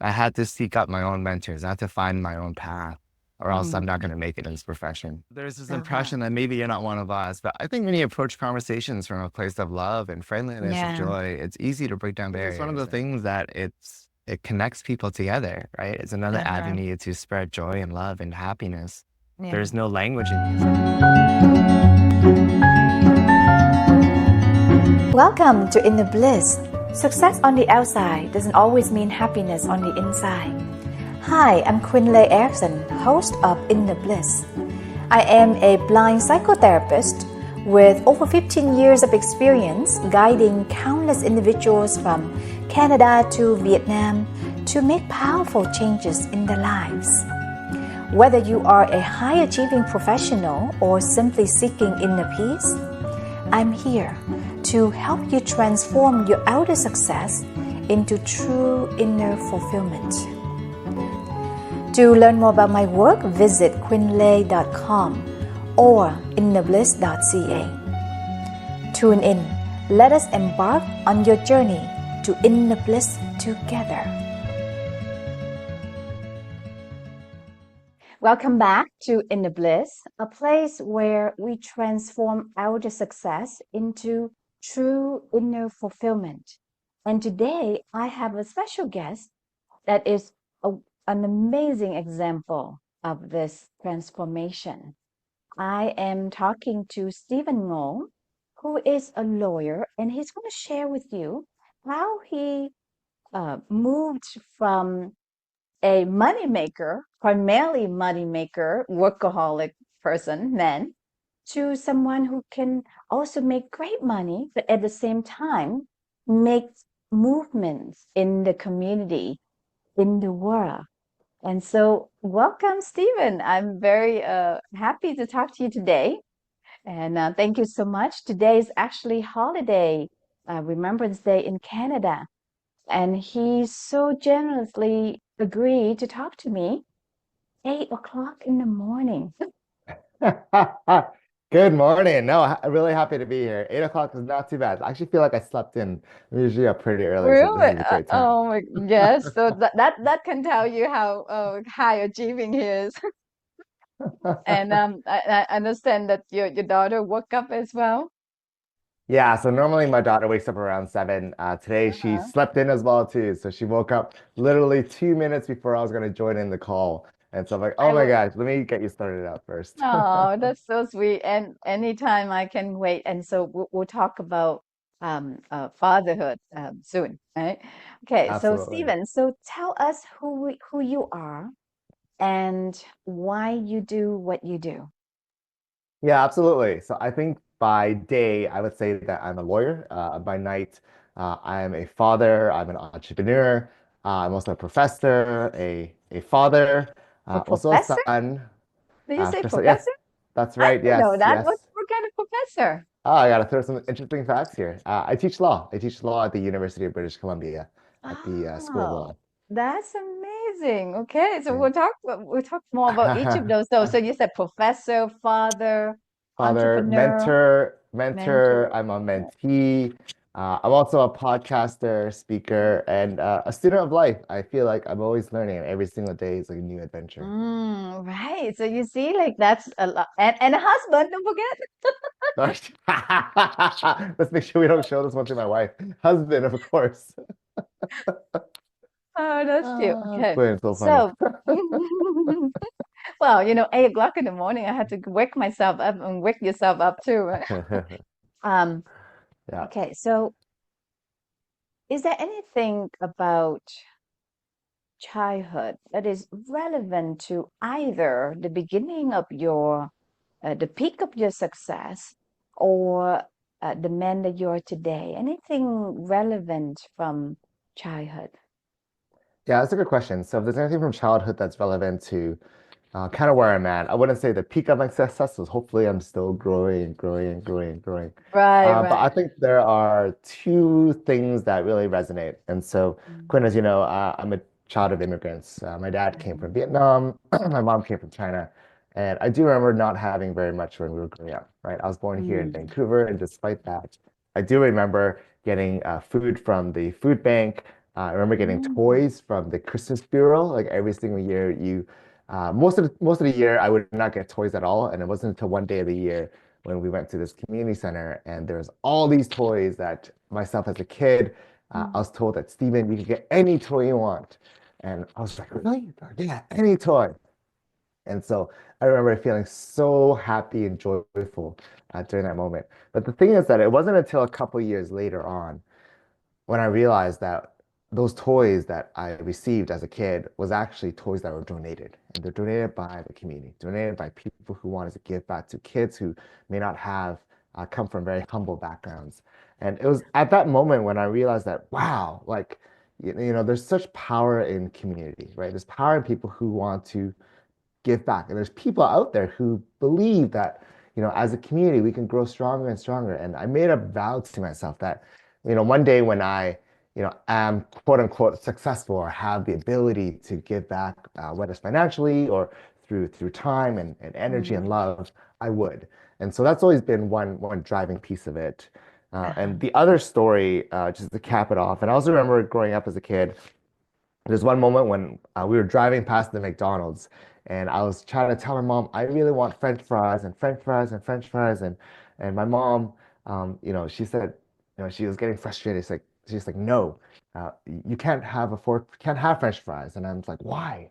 I had to seek out my own mentors. I had to find my own path, or else I'm not Mm. going to make it in this profession. There's this Uh-huh. impression that maybe you're not one of us, but I think when you approach conversations from a place of love and friendliness and Yeah, joy, it's easy to break down barriers. It's one of the things that it connects people together, right? It's another uh-huh. avenue to spread joy and love and happiness. Yeah. There's no language in music. Welcome to Inner Bliss. Success on the outside doesn't always mean happiness on the inside. Hi, I'm Quyn host of Inner Bliss. I am a blind psychotherapist with over 15 years of experience guiding countless individuals from Canada to Vietnam to make powerful changes in their lives. Whether you are a high-achieving professional or simply seeking inner peace, I'm here to help you transform your outer success into true inner fulfillment. To learn more about my work, visit quynlay.com or innerbliss.ca. Tune in. Let us embark on your journey to inner bliss together. Welcome back to Inner Bliss, a place where we transform outer success into true inner fulfillment. And today I have a special guest that is an amazing example of this transformation. I am talking to Steven Ngo, who is a lawyer, and he's going to share with you how he moved from a moneymaker, primarily moneymaker, workaholic person, man, to someone who can also make great money, but at the same time make movements in the community, in the world. And so, welcome, Stephen. I'm very happy to talk to you today. And thank you so much. Today is actually holiday, Remembrance Day in Canada. And he so generously agreed to talk to me 8 o'clock in the morning. Good morning. No, I'm really happy to be here. 8 o'clock is not too bad. I actually feel like I slept in. I'm usually up pretty early, so this Really? is a great time. Oh my, yes. So that can tell you how high achieving he is. And I understand that your daughter woke up as well. Yeah, so normally my daughter wakes up around 7. Today she Uh-huh. slept in as well too. So she woke up literally 2 minutes before I was going to join in the call. And so I'm like, oh I my will. gosh, let me get you started out first. Oh, that's so sweet. And anytime I can wait. And so we'll talk about fatherhood soon, right? Okay, so Absolutely. Stephen, so tell us who you are and why you do what you do. Yeah, absolutely. So I think by day, I would say that I'm a lawyer. By night, I am a father. I'm an entrepreneur. I'm also a professor, a father, A also a professor? son. Did you say So yes, professor? that's I right. didn't know Yes, that. yes. What kind of professor? Oh, I gotta throw some interesting facts here. I teach law. I teach law at the University of British Columbia at the School of Oh, Law. that's amazing. Okay, so Yeah. we'll talk more about each of those. So you said professor, father, Father, entrepreneur, mentor. mentor. I'm a mentee. I'm also a podcaster, speaker, and a student of life. I feel like I'm always learning, and every single day is like a new adventure. Right. So you see, like that's a lot. And a husband, don't forget. Let's make sure we don't show this one to my wife. Husband, of course. Oh, that's cute. Okay. Quinn, so funny. So, well, 8 o'clock in the morning, I had to wake myself up and wake yourself up too, right? Um, Yeah. okay. So is there anything about childhood that is relevant to either the beginning of the peak of your success or the man that you are today? Anything relevant from childhood? Yeah, that's a good question. So if there's anything from childhood that's relevant to kind of where I'm at, I wouldn't say the peak of my success is hopefully I'm still growing, growing, growing, growing. Right, But I right. think there are two things that really resonate. And so, Mm, Quinn, as you know, I'm a child of immigrants. My dad came mhm, from Vietnam, my mom came from China. And I do remember not having very much when we were growing up, right? I was born here in mm, Vancouver, and despite that, I do remember getting food from the food bank. I remember getting Mm. toys from the Christmas Bureau. Like every single year, most of the year I would not get toys at all, and it wasn't until one day of the year when we went to this community center, and there's all these toys that myself as a kid, I Mm. was told that Steven, you can get any toy you want, and I was like, really? Yeah, any toy. And so I remember feeling so happy and joyful during that moment. But the thing is that it wasn't until a couple years later on when I realized that those toys that I received as a kid was actually toys that were donated. And they're donated by the community, donated by people who wanted to give back to kids who may not have come from very humble backgrounds. And it was at that moment when I realized that, wow, like, there's such power in community, right? There's power in people who want to give back. And there's people out there who believe that, as a community, we can grow stronger and stronger. And I made a vow to myself that, one day when I, am quote unquote successful or have the ability to give back, whether it's financially or through time and energy and Mm. love, I would. And so that's always been one driving piece of it. Uh-huh. And the other story, just to cap it off, and I also remember growing up as a kid, there's one moment when we were driving past the McDonald's, and I was trying to tell my mom I really want French fries and French fries and French fries, and my mom, she said, she was getting frustrated. She's like, no, you can't have French fries, and I'm like, why?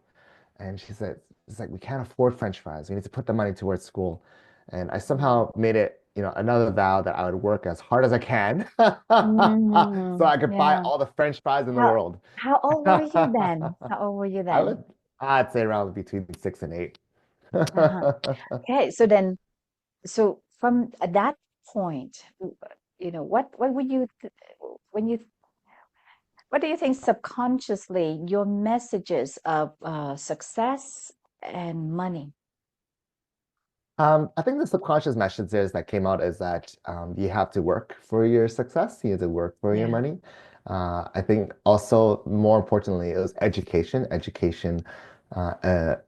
And she said, it's like we can't afford French fries. We need to put the money towards school, and I Mm. somehow made it, another vow that I would work as hard as I can, so Mm. I could buy Yeah. all the French fries in the How world. how old were you then? How old were you I then? would, I'd say around between 6 and 8. Uh-huh. Okay, so then, so from at that point, what would you when you what do you think subconsciously your messages of success and money? I think the subconscious messages that came out is that you have to work for your success, you have to work for your Yeah. money. I think also more importantly, it was education. Education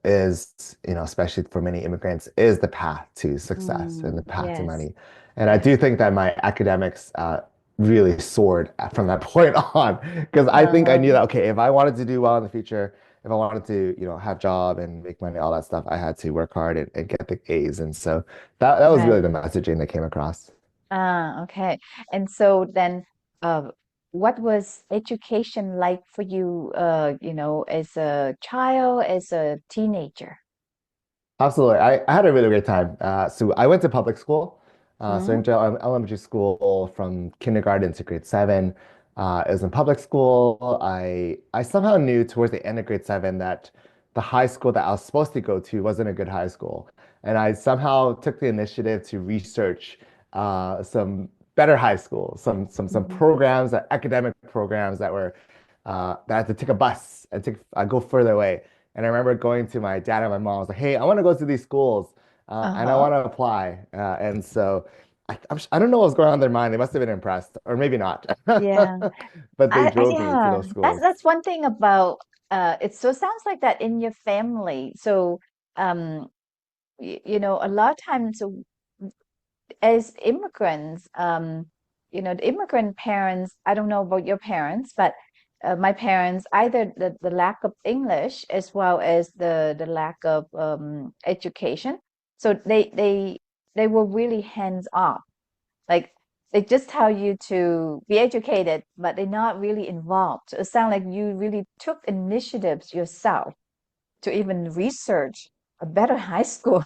is, especially for many immigrants, is the path to success and the path to Yes. money. And I Yes. do think that my academics really soared from that point on, because I think I knew Uh, that, okay, if I wanted to do well in the future, if I wanted to, have job and make money, all that stuff, I had to work hard and get the A's. And so that was really right. the messaging that came across. Okay. And so then, uh, what was education like for you, as a child, as a teenager? Absolutely. I had a really great time. So I went to public school. So Mm, into elementary school from kindergarten to grade 7. It was in public school. I somehow knew towards the end of grade 7 that the high school that I was supposed to go to wasn't a good high school. And I somehow took the initiative to research some better high schools, some mhm. programs, academic programs that I had to take a bus and go further away. And I remember going to my dad and my mom. I was like, "Hey, I want to go to these schools, and I Uh-huh. want to apply." And so I don't know what was going on in their mind. They must have been impressed, or maybe not. Yeah. But they drove me to Yeah, those that's schools. one thing about it. So sounds like that in your family. So um a lot of times as immigrants, the immigrant parents, I don't know about your parents, but my parents, either the lack of English as well as the lack of education. So they were really hands off. Like they just tell you to be educated, but they're not really involved. So it sounds like you really took initiatives yourself to even research a better high school.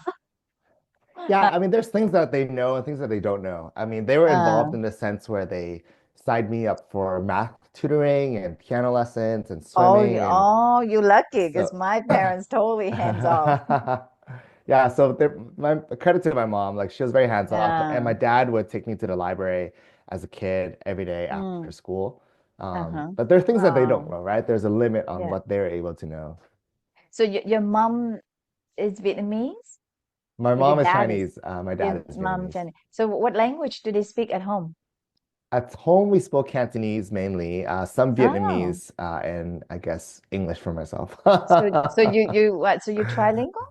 Yeah, I mean, there's things that they know and things that they don't know. I mean, they were Uh, involved in the sense where they signed me up for math tutoring and piano lessons and swimming, and you lucky because so, my parents totally hands off. yeah. So my credit to my mom, like she was very hands off, and Yeah. my dad would take me to the library as a kid every day after Mm, school. uh-huh. But there are things that they don't Wow. know, right? There's a limit on Yeah. what they're able to know. So your mom is Vietnamese, My but your mom is dad is Chinese. My your dad is mom Vietnamese. Chinese. So what language do they speak at home? At home, we spoke Cantonese mainly, some Oh, Vietnamese, and I guess English for myself. so you what? So you trilingual?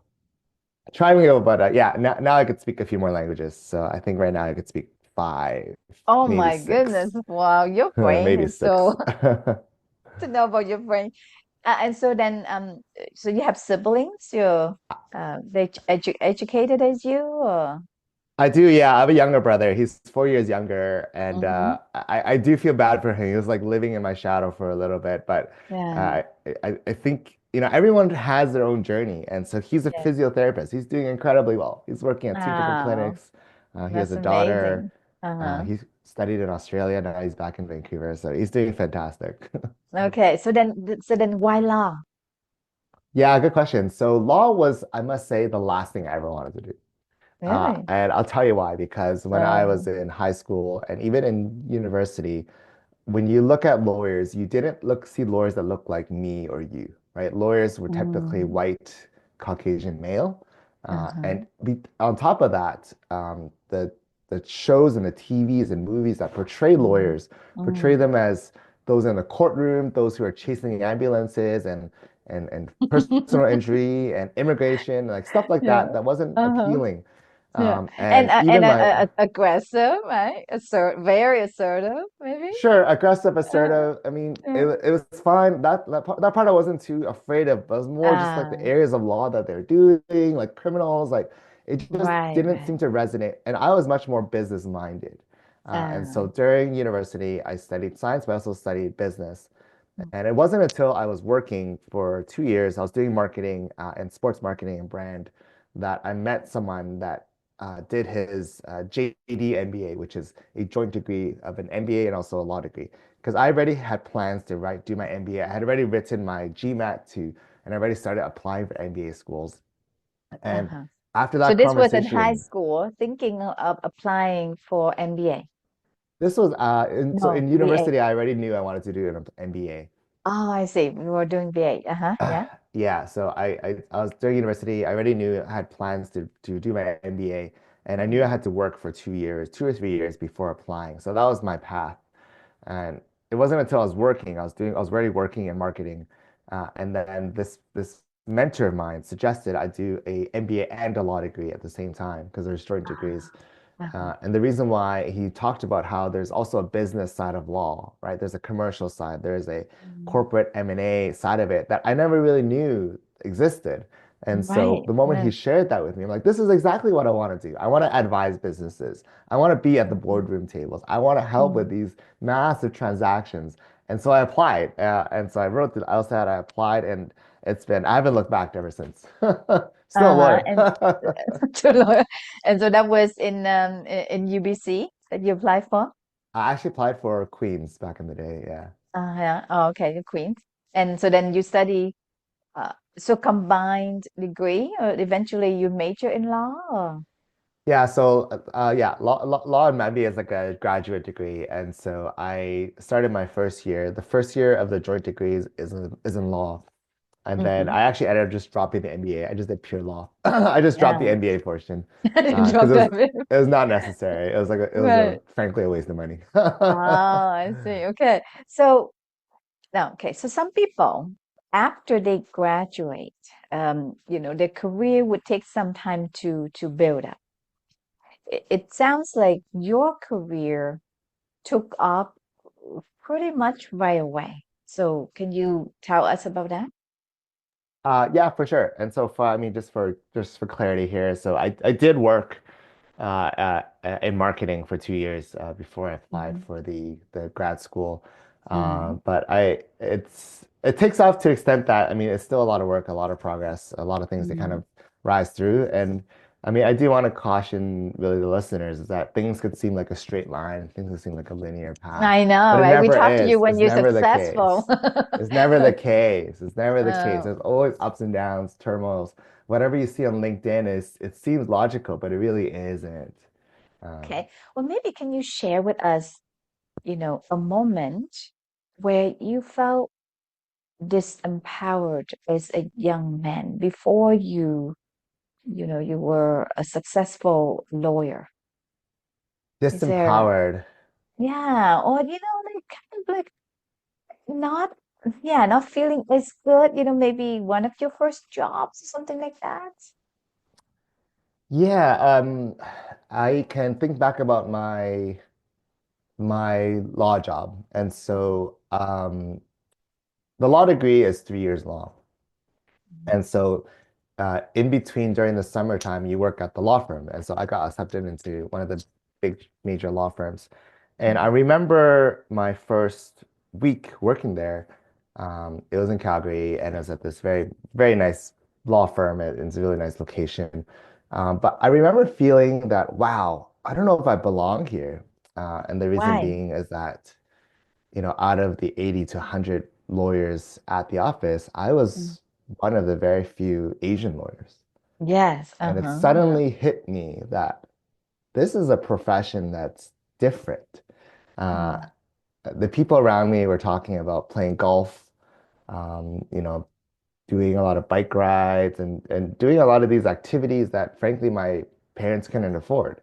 Trying to go, but yeah, now I could speak a few more languages. So I think right now I could speak 5, Oh maybe my goodness. 6, Wow, your brain maybe is so 6. to know about your brain. And so then, so you have siblings? You're they educated as you, or? I do, yeah. I have a younger brother. He's 4 years younger, and Mm-hmm. I do feel bad for him. He was like living in my shadow for a little bit, but Yeah. I think everyone has their own journey, and so he's a Yes. physiotherapist. He's doing incredibly well. He's working at two different Wow, clinics. He has that's a daughter. amazing. Uh-huh. He studied in Australia. Now he's back in Vancouver, so he's doing fantastic. Okay, so then why law? Yeah, good question. So law was, I must say, the last thing I ever wanted to do. Really? And I'll tell you why, because when I Uh, was in high school and even in university, when you look at lawyers, you didn't see lawyers that look like me or you, right? Lawyers were typically mm, white, Caucasian male. uh-huh. And on top of that, the shows and the TVs and movies that portray Mm, lawyers portray mm, them as those in the courtroom, those who are chasing ambulances and personal injury and immigration, like stuff like yeah. that, that wasn't Uh-huh. appealing. Yeah. And And even my aggressive, right? Very assertive, maybe. Sure, aggressive, Uh, assertive. I mean, yeah. it was fine. That part I wasn't too afraid of, but it was more just like the Ah, areas of law that they're doing, like criminals, like it just right, didn't right. seem to resonate. And I was much more business minded. And Ah, so during university, I studied science, but I also studied business. And it wasn't until I was working for 2 years, I was doing marketing and sports marketing and brand, that I met someone that did his JD MBA, which is a joint degree of an MBA and also a law degree. Because I already had plans to do my MBA. I had already written my GMAT too, and I already started applying for MBA schools. And uh-huh. after So that this was in high conversation, school, thinking of applying for MBA. this was so No, in VA. university, I already knew I wanted to do an MBA. Oh, I see. We were doing VA. Uh-huh. Yeah. Yeah, so I was during university, I already knew I had plans to do my MBA, and I knew I Mm, had to work for 2 years, 2 or 3 years before applying. So that was my path. And it wasn't until I was working, I was already working in marketing, and then this mentor of mine suggested I do a MBA and a law degree at the same time because there's joint degrees. uh-huh. And the reason why he talked about how there's also a business side of law, right? There's a commercial side, there's a Mm, corporate M&A side of it that I never really knew existed. And so right. the moment Yeah. he shared that with me, I'm like, this is exactly what I want to do. I want to advise businesses. I want to be at the boardroom tables. I want to help with Mm. these massive transactions. And so I applied. And so I wrote the LSAT, I applied, and I haven't looked back ever since. Still a Uh-huh. And lawyer. to lawyer. And so that was in UBC that you applied for? I actually applied for Queens back in the day. Yeah. Yeah. Oh, okay, the Queen. And so then you study so combined degree or eventually you major in law or? Yeah. So, yeah, law and MBA is like a graduate degree. And so I started my first year. The first year of the joint degrees is in law. And then Mm-hmm. I actually ended up just dropping the MBA. I just did pure law. I just dropped the Yeah. MBA portion You because dropped that bit. it was not necessary. It was a Right. frankly a waste of money. Oh, I see. Okay. So now, okay. So some people, after they graduate, their career would take some time to build up. It sounds like your career took off pretty much right away. So can you tell us about that? Yeah, for sure. And so I mean, just for clarity here, so I did work in marketing for 2 years before I applied Mm-hmm. for the grad school. Mm, But it takes off to the extent that I mean, it's still a lot of work, a lot of progress, a lot of things to kind mm. of rise through. And I mean, I do want to caution really the listeners is that things could seem like a straight line, things could seem like a linear path, I know, but it right? We never talked to you is. when It's you're never the successful. case. It's never the case. It's never the case. Oh, There's always ups and downs, turmoils. Whatever you see on LinkedIn it seems logical, but it really isn't. Um, okay. Well, maybe can you share with us, a moment where you felt disempowered as a young man before you were a successful lawyer? Is there, disempowered. yeah, or like kind of like not, yeah, not feeling as good, maybe one of your first jobs or something like that? Yeah, I can think back about my law job. And so the law degree is 3 years long. And so in between during the summertime, you work at the law firm. And so I got accepted into one of the big major law firms. And I Mm. remember my first week working there. It was in Calgary and it was at this very, very nice law firm. It's a really nice location. But I remember feeling that, wow, I don't know if I belong here. And the reason Why? being is that out of the 80 to 100 lawyers at the office, I Mm. was one of the very few Asian lawyers. Yes. And it Uh-huh. Uh-huh. suddenly hit me that this is a profession that's different. Uh, Mm. the people around me were talking about playing golf, doing a lot of bike rides and doing a lot of these activities that frankly my parents couldn't afford.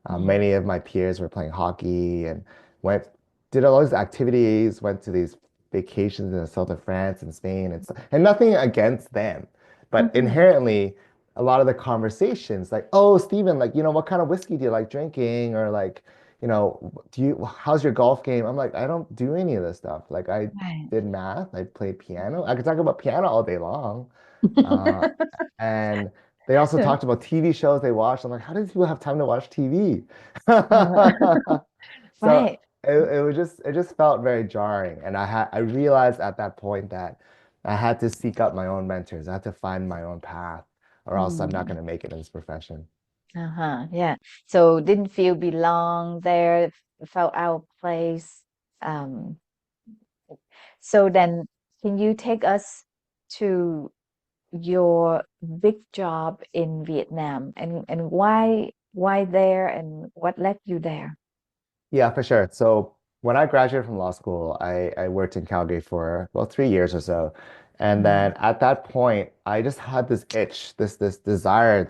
Mm. Many of my peers were playing hockey and went did all these activities, went to these vacations in the south of France and Spain and nothing against them. But Mhm. inherently, a lot of the conversations, like, oh, Steven, like, what kind of whiskey do you like drinking? Or like, how's your golf game? I'm like, I don't do any of this stuff. Like I Right. did math, I played piano. I could talk about piano all day long. Uh, and they also Yeah. talked about TV shows they watched. I'm like, how do these people have time to watch TV? So Right. it just felt very jarring. And I realized at that point that I had to seek out my own mentors. I had to find my own path, or else I'm not Mm. going to make it in this profession. Uh-huh. Yeah. So didn't feel belong there, felt out of place. Um, so then can you take us to your big job in Vietnam and why there and what led you there? Yeah, for sure. So when I graduated from law school, I worked in Calgary for, well, 3 years or so. And Mm. then at that point, I just had this itch, this desire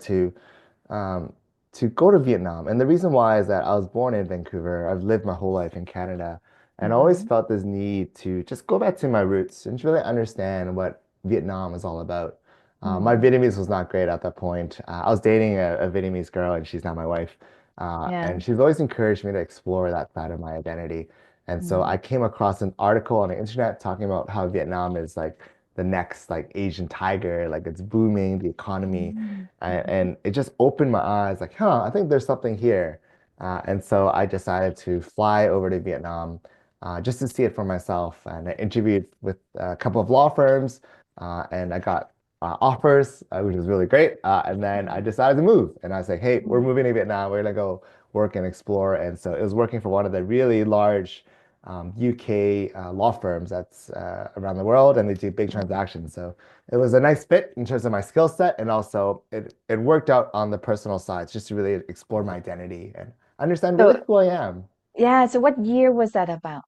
um, to go to Vietnam. And the reason why is that I was born in Vancouver. I've lived my whole life in Canada, and I always Mm-hmm. felt this need to just go back to my roots and really understand what Vietnam is all about. My Mm. Vietnamese was not great at that point. I was dating a Vietnamese girl, and she's now my wife. Yeah. And she's always encouraged me to explore that side of my identity. And so I Mm. came across an article on the internet talking about how Vietnam is like the next like Asian tiger, like it's booming, the economy. Mm. And it just opened my eyes like, huh, I think there's something here. And so I decided to fly over to Vietnam just to see it for myself. And I interviewed with a couple of law firms and I got offers, which was really great. And then I Mhm. decided to move. And I was like, hey, we're Mhm. moving to Vietnam. We're going to go work and explore. And so it was working for one of the really large UK law firms that's around the world, and they do big Mhm. transactions. So it was a nice fit in terms of my skill set, and also it worked out on the personal side, just to really explore my identity and understand really So who I am. yeah, so what year was that about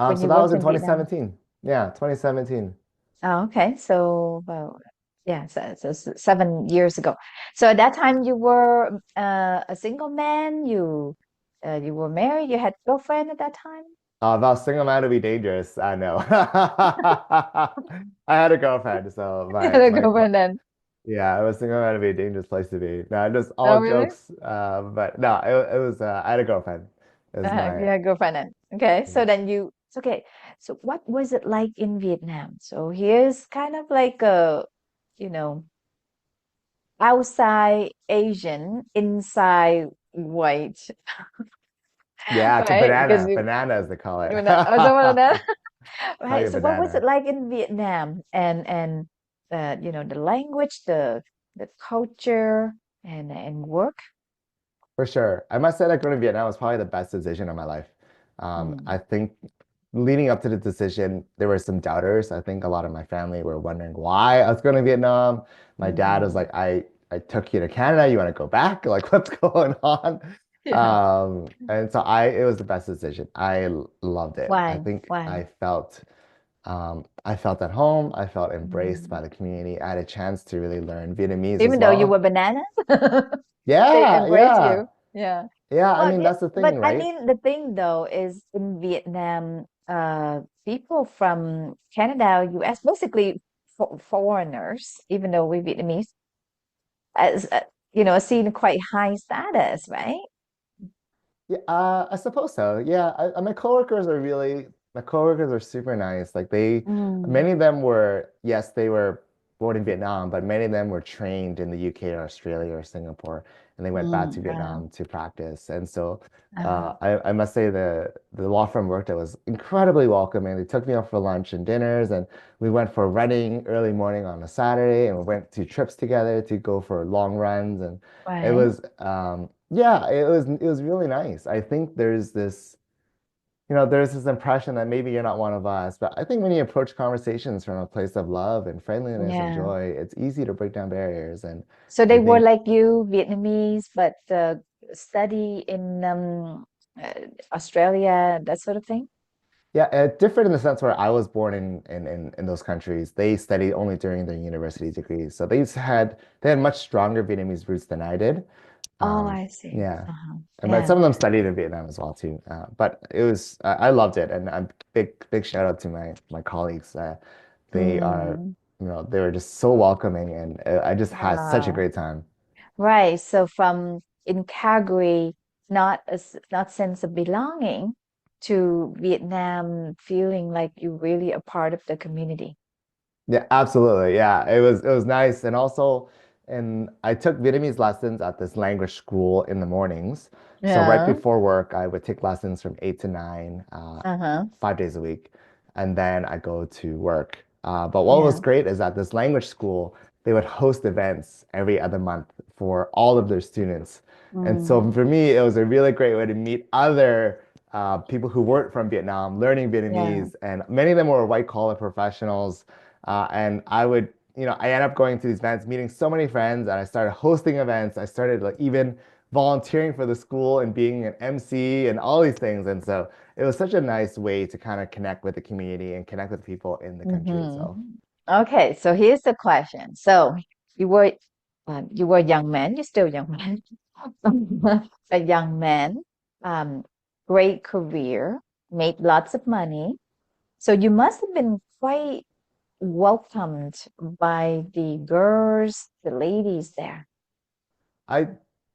when So you that was worked in in Vietnam? 2017. Yeah, 2017. Oh, okay. So about yeah, 7 years ago. So at that time you were a single man, you were married, you had girlfriend at that time? About single man to be dangerous. I know. I had a girlfriend, so You had a girlfriend then. yeah, it was single man to be a dangerous place to be. No, just Oh, all really? jokes. But no, it was. I had a girlfriend. It was You my had a girlfriend then. Okay. So yeah. then it's okay. So what was it like in Vietnam? So here's kind of like a, you know, outside Asian, inside white, Yeah, it's a right? Because banana. Banana, as they call it. something like that. Call Right. you a So what was it banana. like in Vietnam and the language, the culture and work? For sure. I must say that going to Vietnam was probably the best decision of my life. Mm. I think leading up to the decision, there were some doubters. I think a lot of my family were wondering why I was going to Vietnam. My dad was Mm. like, I took you to Canada. You want to go back? Like, what's going on? Yeah. And so it was the best decision. Loved it. I Why? think Why? I felt at home. I felt embraced Mm. by the community. I had a chance to really learn Vietnamese as Even though you were well. bananas, they Yeah, embrace yeah. you. Yeah. Yeah, I Well, mean yeah, that's the but thing, I right? mean, the thing though is in Vietnam, people from Canada, US, basically foreigners, even though we're Vietnamese, as are seen quite high status, right? Yeah, I suppose so. Yeah, my coworkers are really My coworkers are super nice. Like Mm, many of them were, yes, they were born in Vietnam, but many of them were trained in the UK or Australia or Singapore, and they went back to wow. Vietnam to practice. And so Uh-huh. I must say the law firm worked at was incredibly welcoming. They took me out for lunch and dinners, and we went for running early morning on a Saturday, and we went to trips together to go for long runs, and it Right. was yeah, it was really nice. I think there's this impression that maybe you're not one of us, but I think when you approach conversations from a place of love and friendliness and Yeah. joy, it's easy to break down barriers. And So I they were think, like you, Vietnamese, but study in uh, Australia, that sort of thing? yeah, it differed in the sense where I was born in those countries. They studied only during their university degrees. So they had much stronger Vietnamese roots than I did. Oh, Um, I see. yeah. Uh-huh. But Yeah. some of them studied in Vietnam as well too. But I loved it, and a big shout out to my colleagues. They are, Mm, they were just so welcoming, and I just had such a wow. great time. Right. So from in Calgary, not sense of belonging to Vietnam, feeling like you're really a part of the community. Yeah, absolutely. Yeah, it was nice, and also, and I took Vietnamese lessons at this language school in the mornings. So right Yeah. before work, I would take lessons from 8 to 9, Uh-huh. 5 days a week, and then I go to work. But what was Yeah. great is that this language school, they would host events every other month for all of their students. And so Mm, for me, it was a really great way to meet other people who weren't from Vietnam, learning yeah. Vietnamese, and many of them were white collar professionals. And I ended up going to these events, meeting so many friends, and I started hosting events. I started like even volunteering for the school and being an MC and all these things. And so it was such a nice way to kind of connect with the community and connect with people in the country itself. Mm-hmm. Okay, so here's the question. So you were you were a young man, you're still a young man, a young man, um, great career, made lots of money. So you must have been quite welcomed by the girls, the ladies there. I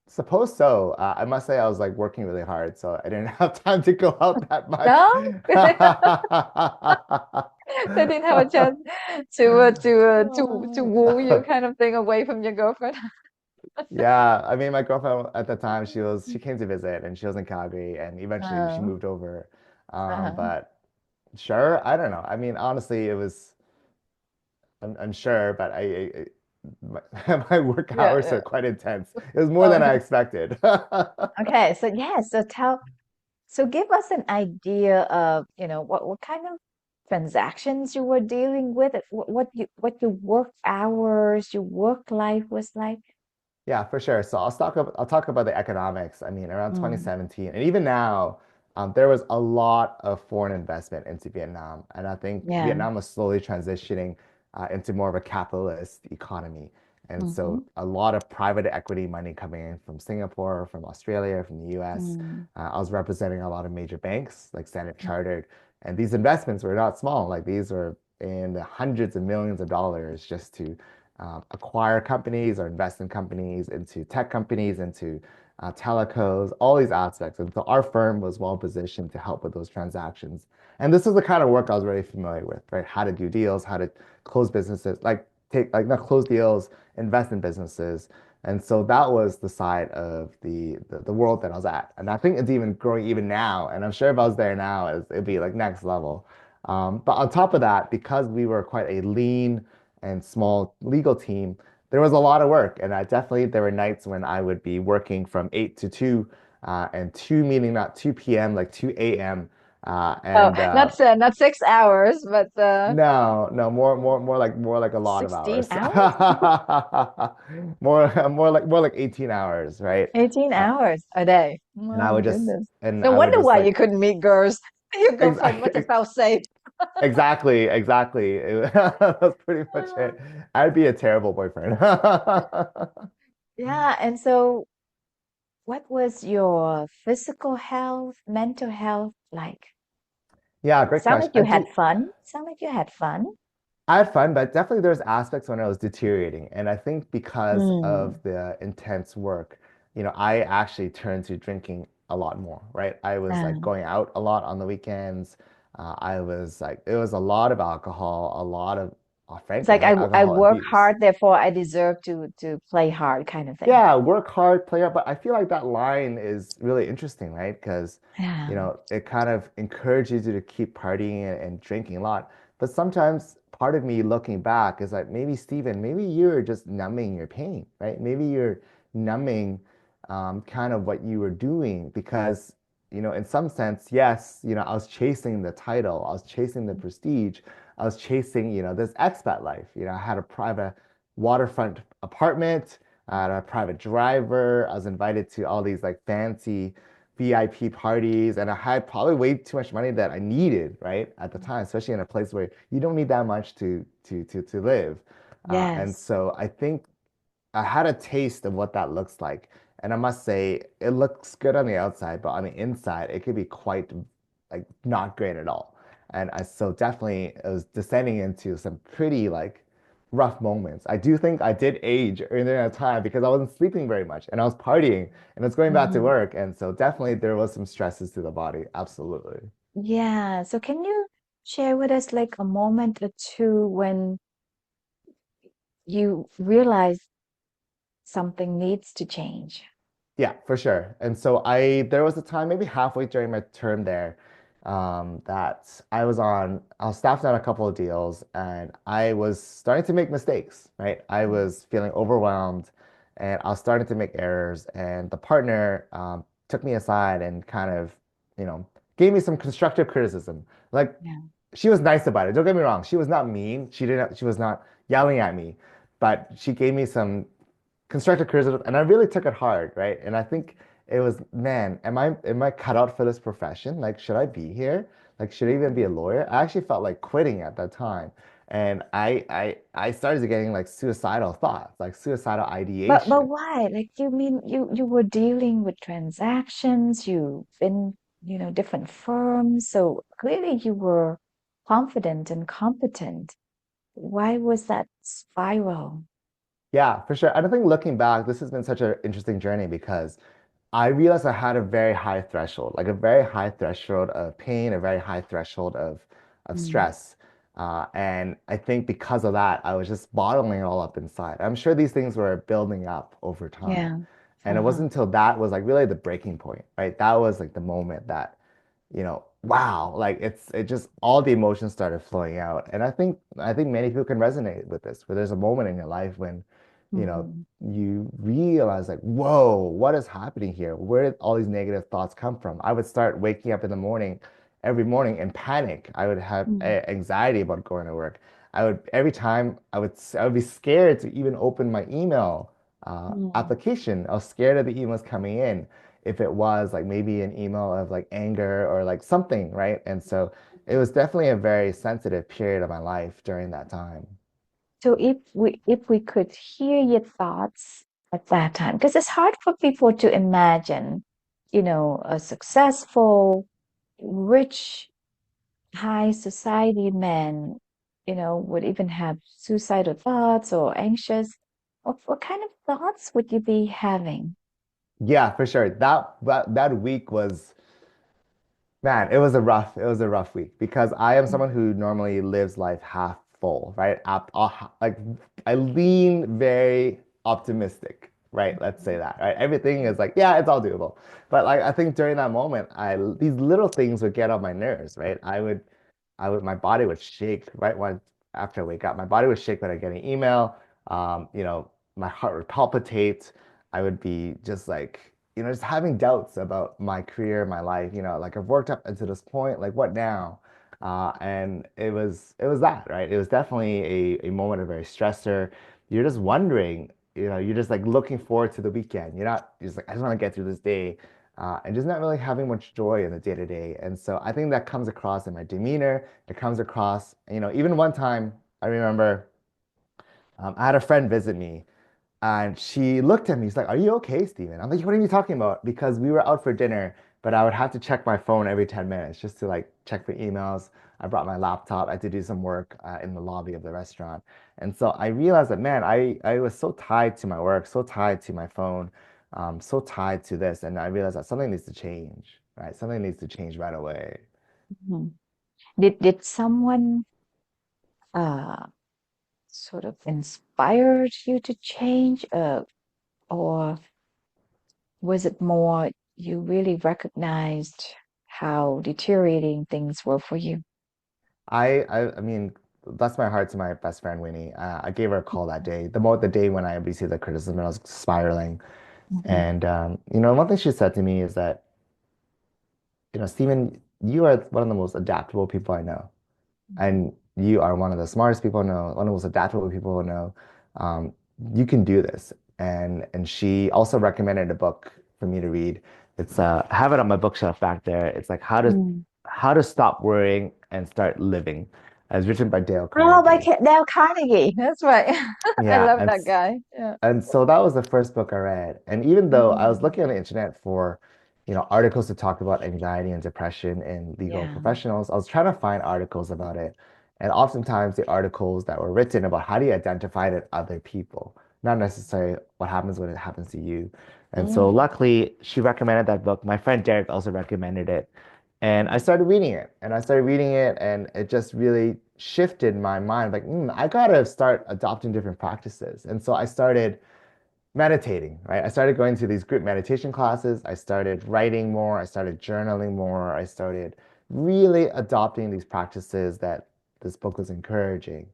suppose so. I must say I was like working really hard, so I didn't have time to go out that much. No? They didn't have a chance to woo you kind of thing away from your girlfriend. Yeah, I mean, my girlfriend at the time, she came to visit, and she was in Calgary, and eventually she Oh, moved over. uh-huh. But sure, I don't know. I mean, honestly, I'm sure, but my work Yeah, hours yeah. are quite intense. It was more than I Okay. expected. Okay, so yeah, so give us an idea of, what kind of transactions you were dealing with, what your work hours, your work life was like. Yeah, for sure. So I'll talk about the economics. I mean, around Mm, 2017, and even now, there was a lot of foreign investment into Vietnam, and I think yeah. Vietnam was slowly transitioning into more of a capitalist economy. And Mm-hmm. so a lot of private equity money coming in from Singapore, from Australia, from the US. Mm, I was representing a lot of major banks like Standard Chartered, and these investments were not small. Like these were in the hundreds of millions of dollars just to acquire companies or invest in companies, into tech companies, into telecos, all these aspects. And so our firm was well positioned to help with those transactions. And this is the kind of work I was really familiar with, right? How to do deals, how to close businesses, like not close deals, invest in businesses. And so that was the side of the world that I was at. And I think it's even growing even now. And I'm sure if I was there now, it'd be like next level. But on top of that, because we were quite a lean and small legal team, there was a lot of work. And there were nights when I would be working from 8 to 2, and 2 meaning not 2 p.m., like 2 a.m. oh, And not 6 hours, but No, no, more like a lot of 16 hours. hours? More like 18 hours, right? 18 Uh, hours a day. and I My would just goodness. and No I would wonder just why you like couldn't meet girls. Your girlfriend must have exactly felt safe. exactly. That's pretty much it. I'd be a terrible boyfriend. Yeah, and so what was your physical health, mental health like? Yeah, great Sound question. like you had fun. Sound like you had fun. I had fun, but definitely there's aspects when I was deteriorating. And I think because Mm. of the intense work, I actually turned to drinking a lot more, right? I was like Um, going out a lot on the weekends. I was like, it was a lot of alcohol, a lot of, It's frankly, like I alcohol work abuse. hard, therefore I deserve to play hard kind of thing. Yeah, work hard, play hard, but I feel like that line is really interesting, right? Because, Yeah. it kind of encourages you to keep partying and drinking a lot. But sometimes part of me looking back is like, maybe Steven, maybe you're just numbing your pain, right? Maybe you're numbing kind of what you were doing because, in some sense, yes, I was chasing the title, I was chasing the prestige, I was chasing, this expat life. I had a private waterfront apartment. I had a private driver. I was invited to all these like fancy VIP parties, and I had probably way too much money that I needed, right, at the time, especially in a place where you don't need that much to live. And Yes. so I think I had a taste of what that looks like. And I must say, it looks good on the outside, but on the inside, it could be quite like not great at all. And so definitely it was descending into some pretty like rough moments. I do think I did age during that time because I wasn't sleeping very much and I was partying and I was going back to Mhm. work. And so definitely there was some stresses to the body. Absolutely. Yeah. So can you share with us like a moment or two when you realize something needs to change? Yeah, for sure. And so there was a time, maybe halfway during my term there, that I was staffed on a couple of deals and I was starting to make mistakes, right? I was feeling overwhelmed and I was starting to make errors. And the partner, took me aside and kind of, you know, gave me some constructive criticism. Like Yeah. she was nice about it. Don't get me wrong. She was not mean. She was not yelling at me, but she gave me some constructive criticism, and I really took it hard, right? And I think it was, man, am I cut out for this profession? Like, should I be here? Like, should I even be a lawyer? I actually felt like quitting at that time, and I started getting like suicidal thoughts, like suicidal But ideation. why? Like you mean you were dealing with transactions, you've been, different firms, so clearly you were confident and competent. Why was that spiral? Yeah, for sure. And I think looking back, this has been such an interesting journey because I realized I had a very high threshold, like a very high threshold of pain, a very high threshold of Mm. stress. And I think because of that, I was just bottling it all up inside. I'm sure these things were building up over time. Yeah. And it Uh-huh. wasn't until that was like really the breaking point, right? That was like the moment that, wow, like it just all the emotions started flowing out. And I think many people can resonate with this, where there's a moment in your life when, you know, Mhm. you realize like, whoa, what is happening here? Where did all these negative thoughts come from? I would start waking up in the morning, every morning in panic. I would have Mm. anxiety about going to work. Every time I would be scared to even open my email Mm. application. I was scared of the emails coming in if it was like maybe an email of like anger or like something, right? And so it was definitely a very sensitive period of my life during that time. So if we could hear your thoughts at that time, because it's hard for people to imagine, a successful, rich, high society man, would even have suicidal thoughts or anxious. What kind of thoughts would you be having? Yeah, for sure. That week was, man, it was a rough week because I am someone who normally lives life half full, right? Like I lean very optimistic, right? Let's say that, right? Everything is like, yeah, it's all doable. But like I think during that moment, these little things would get on my nerves, right? My body would shake right when after I wake up. My body would shake when I get an email. My heart would palpitate. I would be just like, just having doubts about my career, my life, like I've worked up until this point, like what now? And it was that, right? It was definitely a moment of very stressor. You're just wondering, you're just like looking forward to the weekend. You're just like, I just want to get through this day. And just not really having much joy in the day to day. And so I think that comes across in my demeanor. It comes across, even one time I remember I had a friend visit me and she looked at me. She's like, "Are you okay, Steven?" I'm like, "What are you talking about?" Because we were out for dinner, but I would have to check my phone every 10 minutes just to like check for emails. I brought my laptop. I had to do some work in the lobby of the restaurant. And so I realized that, man, I was so tied to my work, so tied to my phone, so tied to this. And I realized that something needs to change, right? Something needs to change right away. Mhm. Did someone uh sort of inspired you to change, or was it more you really recognized how deteriorating things were for you? I mean, bless my heart to my best friend Winnie. I gave her a call that day, the day when I received the criticism and I was spiraling. Mm-hmm. And one thing she said to me is that, Stephen, you are one of the most adaptable people I know. And you are one of the smartest people I know, one of the most adaptable people I know. Um, you can do this. And she also recommended a book for me to read. It's I have it on my bookshelf back there. It's like Mm. how to stop worrying and start living. It's written by Dale Oh, by Carnegie. Dale Carnegie. That's right. I Yeah, love that guy. Yeah. and so that was the first book I read. And even though I was Mm. looking on the internet for, articles to talk about anxiety and depression in legal Yeah. professionals, I was trying to find articles about it. And oftentimes the articles that were written about how do you identify it in other people, not necessarily what happens when it happens to you. And so Mm. luckily she recommended that book. My friend Derek also recommended it. And I started reading it and I started reading it and it just really shifted my mind. Like, I gotta start adopting different practices. And so I started meditating, right? I started going to these group meditation classes. I started writing more. I started journaling more. I started really adopting these practices that this book was encouraging.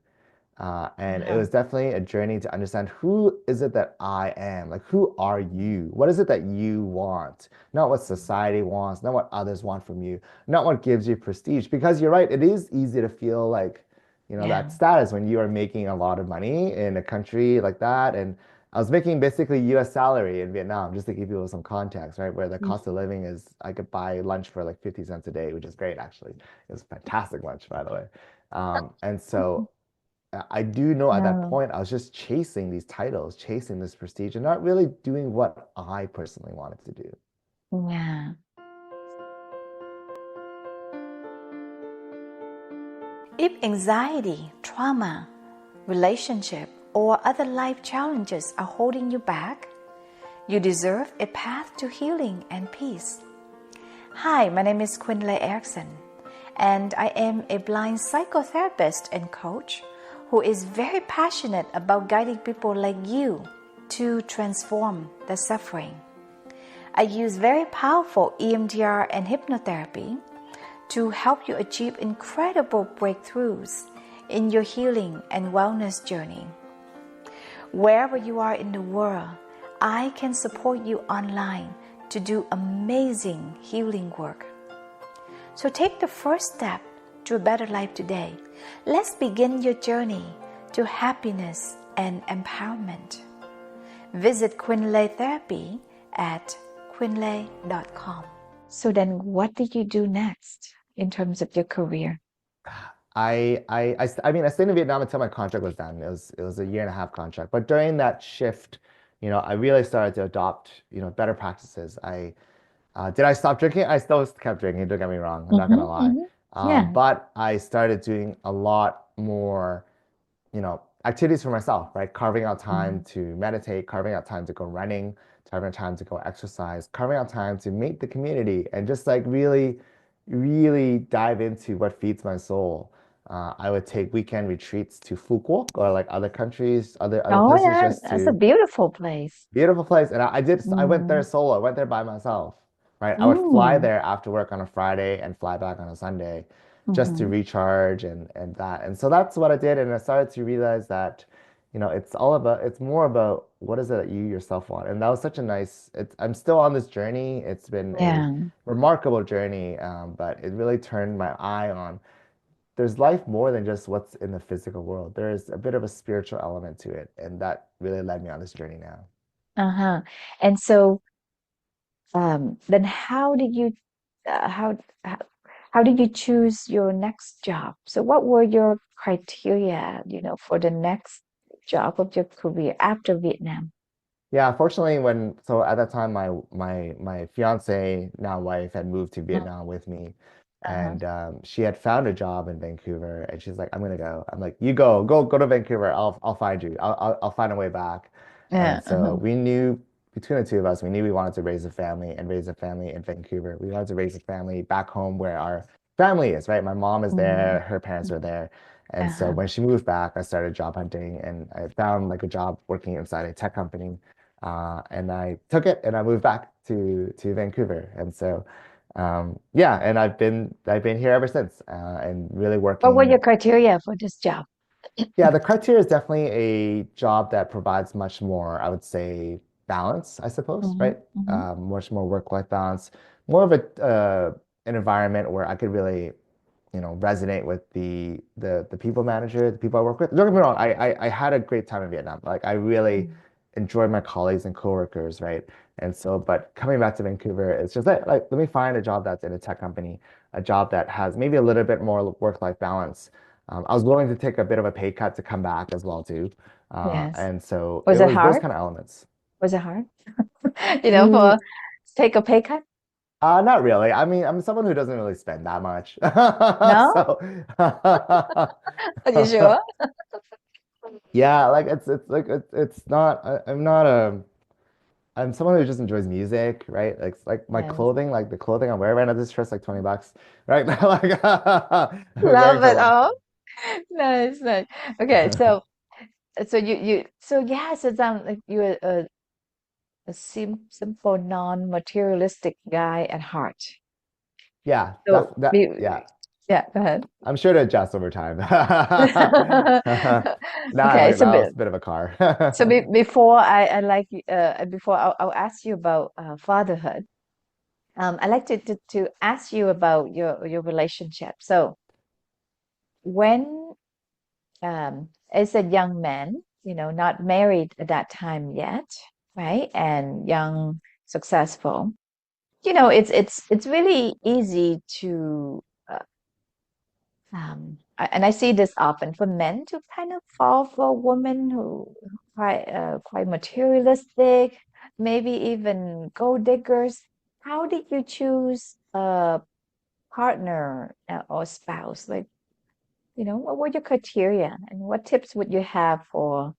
And it Uh-huh. was definitely a journey to understand who is it that I am? Like, who are you? What is it that you want? Not what society wants, not what others want from you, not what gives you prestige. Because you're right, it is easy to feel like, that Yeah. status when you are making a lot of money in a country like that. And I was making basically US salary in Vietnam, just to give people some context, right? Where the cost of living is, I could buy lunch for like 50 cents a day, which is great, actually. It was fantastic lunch, by the way. And Mhm. so I do know at that Oh, point, I was just chasing these titles, chasing this prestige, and not really doing what I personally wanted to do. yeah. If anxiety, trauma, relationship, or other life challenges are holding you back, you deserve a path to healing and peace. Hi, my name is Quyn Erickson, and I am a blind psychotherapist and coach who is very passionate about guiding people like you to transform their suffering. I use very powerful EMDR and hypnotherapy to help you achieve incredible breakthroughs in your healing and wellness journey. Wherever you are in the world, I can support you online to do amazing healing work. So take the first step to a better life today. Let's begin your journey to happiness and empowerment. Visit Quyn Therapy at quynlay.com. So then what did you do next in terms of your career? I mean, I stayed in Vietnam until my contract was done. It was a year and a half contract. But during that shift, I really started to adopt, better practices. Did I stop drinking? I still kept drinking, don't get me wrong. I'm not gonna lie. Mm-hmm. Yeah. But I started doing a lot more activities for myself, right? Carving out time Mm. to meditate, carving out time to go running, carving out time to go exercise, carving out time to meet the community and just like really, really dive into what feeds my soul. I would take weekend retreats to Phuquoc or like other countries, other Oh, places yeah, just that's a to beautiful place. beautiful place. And I went there Mm. solo. I went there by myself, right? I would fly Mm. there after work on a Friday and fly back on a Sunday just to Mm-hmm. recharge and that. And so that's what I did. And I started to realize that, it's more about what is it that you yourself want. And that was such a I'm still on this journey. It's been a Yeah. remarkable journey, but it really turned my eye on there's life more than just what's in the physical world. There's a bit of a spiritual element to it. And that really led me on this journey now. Uh-huh. And so then how how did you choose your next job? So what were your criteria, for the next job of your career after Vietnam? Yeah, fortunately, so at that time, my fiance, now wife, had moved to Mm. Vietnam with me, Uh-huh. and she had found a job in Vancouver, and she's like, "I'm gonna go." I'm like, "You go to Vancouver. I'll find you. I'll find a way back." Yeah. And so Uh-huh. we knew between the two of us, we knew we wanted to raise a family and raise a family in Vancouver. We wanted to raise a family back home where our family is, right? My mom is Mm. there, her parents are there. And so Uh-huh. when she moved back, I started job hunting and I found like a job working inside a tech company. And I took it and I moved back to Vancouver. And so yeah, and I've been here ever since and really What were your working. criteria for this job? Yeah, the criteria is definitely a job that provides much more, I would say, balance, I suppose, Hmm. right? Hmm. Much more work-life balance, more of a an environment where I could really resonate with the people manager, the people I work with. Don't get me wrong, I had a great time in Vietnam. Like I really enjoyed my colleagues and coworkers, right? And so, but coming back to Vancouver, it's just like let me find a job that's in a tech company, a job that has maybe a little bit more work-life balance. I was willing to take a bit of a pay cut to come back as well too. Yes. And so it Was it was those hard? kind of elements. Was it hard? Mm, For take a pay cut? not really. I mean, I'm someone who doesn't really spend that much. No? So Are you sure? yeah, like it's not I'm not a I'm someone who just enjoys music, right? Like my Yes. clothing, like the clothing I'm wearing right now, this dress like $20, right? Like I've been wearing Love for a it long all. time. Nice, nice. Okay, so so yes, it sounds like you're a simple, non-materialistic guy at heart. Yeah, So yeah. yeah, go ahead. I'm sure to adjust over time. Now Okay, now it's a bit of a car. before I like before I'll ask you about fatherhood. I like to ask you about your relationship. So when as a young man, not married at that time yet, right? And young, successful, it's really easy to and I see this often for men to kind of fall for a woman who quite materialistic, maybe even gold diggers. How did you choose a partner or spouse? Like, what were your criteria, and what tips would you have for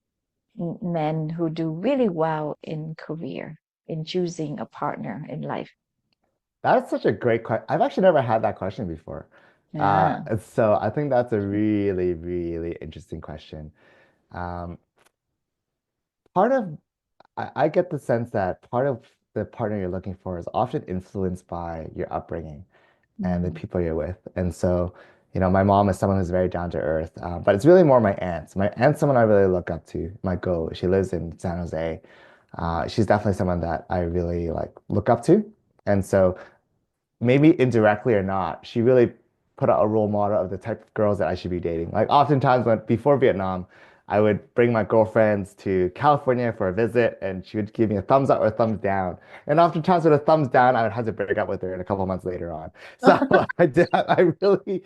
men who do really well in career in choosing a partner in life? That's such a great question. I've actually never had that question before. Yeah. And so I think that's a really, really interesting question. Um, part of I get the sense that part of the partner you're looking for is often influenced by your upbringing and the Mm, people you're with. And so, my mom is someone who's very down to earth, but it's really more my aunt. My aunt's someone I really look up to. My go. She lives in San Jose. She's definitely someone that I really like look up to. And so maybe indirectly or not, she really put out a role model of the type of girls that I should be dating. Like oftentimes when before Vietnam, I would bring my girlfriends to California for a visit and she would give me a thumbs up or a thumbs down. And oftentimes with a thumbs down, I would have to break up with her in a couple months later on. So I really,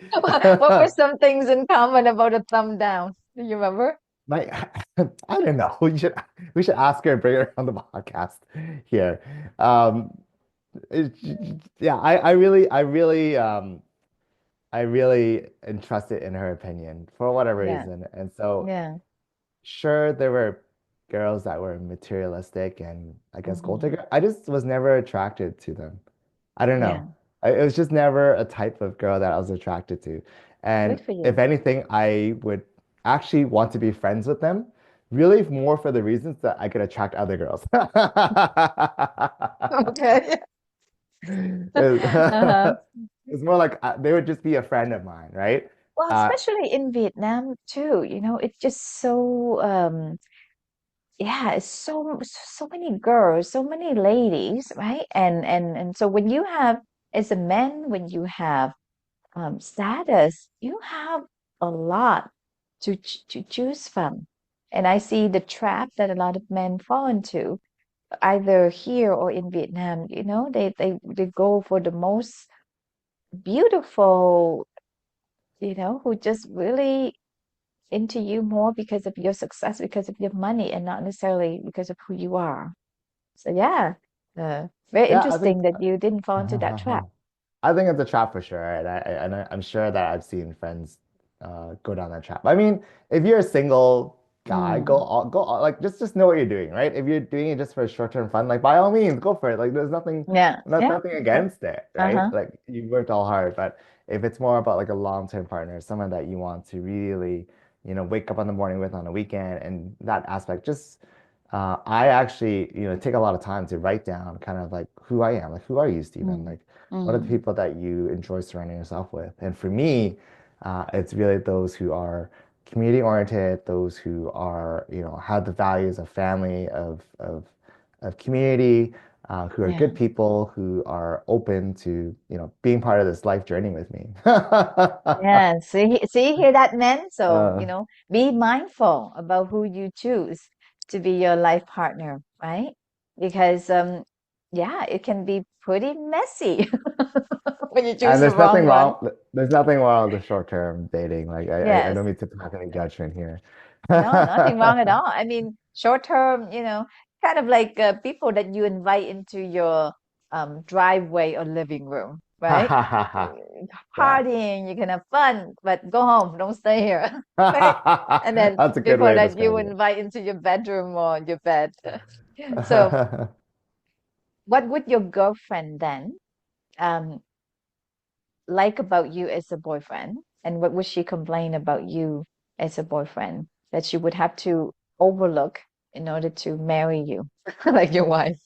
what were some things in common about a thumb down? Do you remember? my, I don't know. We should ask her and bring her on the podcast here. Um, yeah, I really entrusted in her opinion for whatever Yeah, reason. And so, yeah. sure, there were girls that were materialistic and I guess gold Hmm. digger. I just was never attracted to them. I don't know. Yeah, It was just never a type of girl that I was attracted to. good And for if you. anything, I would actually want to be friends with them, really more for the reasons that I could attract other girls. Okay. Uh-huh. It's it's more like they would just be a friend of mine, right? Well, Uh, especially in Vietnam too, it's just so yeah, it's so many girls, so many ladies, right? And so when you have as a man, when you have status, you have a lot to choose from. And I see the trap that a lot of men fall into, either here or in Vietnam. They go for the most beautiful, who just really into you more because of your success, because of your money, and not necessarily because of who you are. So yeah, very yeah, I think interesting that you didn't fall into that trap. I think it's a trap for sure, and I'm sure that I've seen friends go down that trap. I mean, if you're single, guy, Mm. go all, like just know what you're doing, right? If you're doing it just for short-term fun, like by all means, go for it. Like there's nothing, Yeah. Yeah. nothing against it, right? Uh-huh. Like you worked all hard, but if it's more about like a long-term partner, someone that you want to really, wake up in the morning with on a weekend, and that aspect, just I actually, take a lot of time to write down kind of like who I am, like who are you, Stephen? Mm. Like what are the Mm. people that you enjoy surrounding yourself with? And for me, it's really those who are community oriented, those who are, have the values of family, of community, who are Yeah. good people, who are open to, being part of this life journey with me. Yeah. See, hear that, men? So, Uh, be mindful about who you choose to be your life partner, right? Because yeah, it can be pretty messy when you choose and the wrong one. there's nothing wrong with the short-term dating. Like I Yes. don't mean to pass any judgment here. No, nothing wrong at all. I mean, short term, kind of like people that you invite into your driveway or living room, right? Yeah. Partying, you can have fun, but go home, don't stay here, right? And then That's a good people way of that you describing invite into your bedroom or your bed. So, it. what would your girlfriend then um like about you as a boyfriend? And what would she complain about you as a boyfriend that she would have to overlook in order to marry you, like your wife?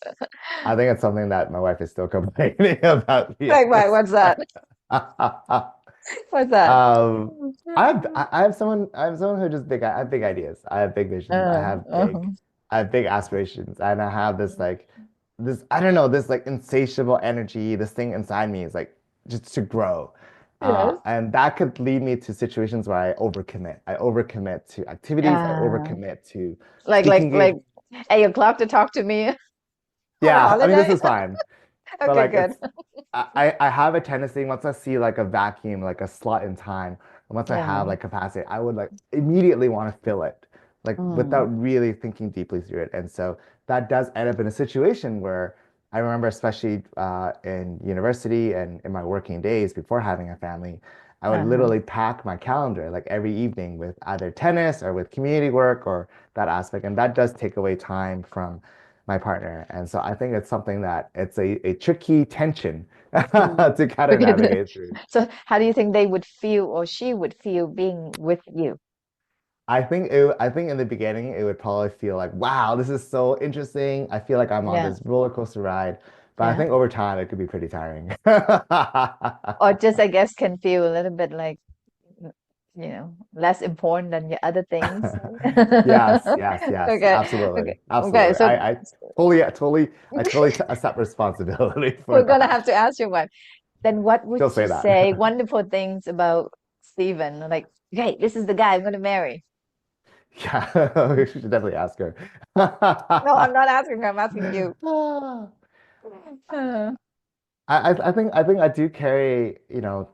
I think it's something that my wife is still complaining about me Like, at why? this What's that? time. What's that? Um, I have someone who just I have big ideas. I have big visions. Uh-huh. I have big aspirations, and I have this like this I don't know this like insatiable energy. This thing inside me is like just to grow, Yes. and that could lead me to situations where I overcommit. I overcommit to activities. I Uh, overcommit to like, speaking like, like, engagements. 8 o'clock to talk to me on a Yeah, I mean this holiday? is fine. But Okay, like good. I have a tendency once I see like a vacuum, like a slot in time, and once I have Yeah. like capacity, I would like immediately want to fill it, like without Mm, really thinking deeply through it. And so that does end up in a situation where I remember, especially in university and in my working days before having a family, I would uh-huh. literally pack my calendar like every evening with either tennis or with community work or that aspect. And that does take away time from my partner. And so I think it's something that it's a tricky tension Mm. to kind of Okay. navigate through. So, how do you think they would feel or she would feel being with you? I think in the beginning it would probably feel like, wow, this is so interesting. I feel like I'm on Yeah. this roller coaster ride. But I Yeah. think over time it could be pretty tiring. Or just, I guess, can feel a little bit like, less important than your other things. Yes, yes, yes, Okay. Okay. absolutely, Okay. absolutely. So I totally accept responsibility for we're gonna have that. to ask your wife. Then what would She'll she say say? that. Wonderful things about Steven. Like, okay, this is the guy I'm gonna marry. Yeah, we should definitely ask her. No, I'm not asking her, I'm asking you. Ah. Uh, I think I do carry,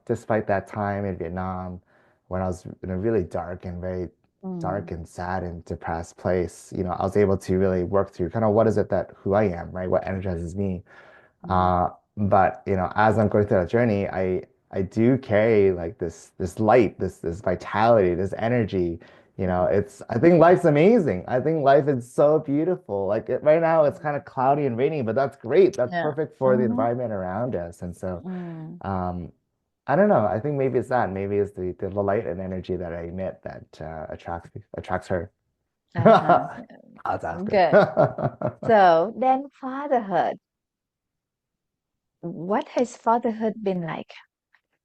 despite that time in Vietnam when I was in a really dark and very dark mm, and sad and depressed place, I was able to really work through kind of what is it that who I am, right? What energizes me. mm, Uh, but as I'm going through that journey, I do carry like this light, this vitality, this energy. It's I think life's amazing. I think life is so beautiful. Like right now, it's kind of cloudy and rainy, but that's great. That's yeah. perfect for the Mm-hmm. environment around us. And so, Mm. um, I don't know. I think maybe it's that. Maybe it's the light and energy that I emit that attracts her. Uh-huh. I'll have to ask Good. her. So then fatherhood. What has fatherhood been like?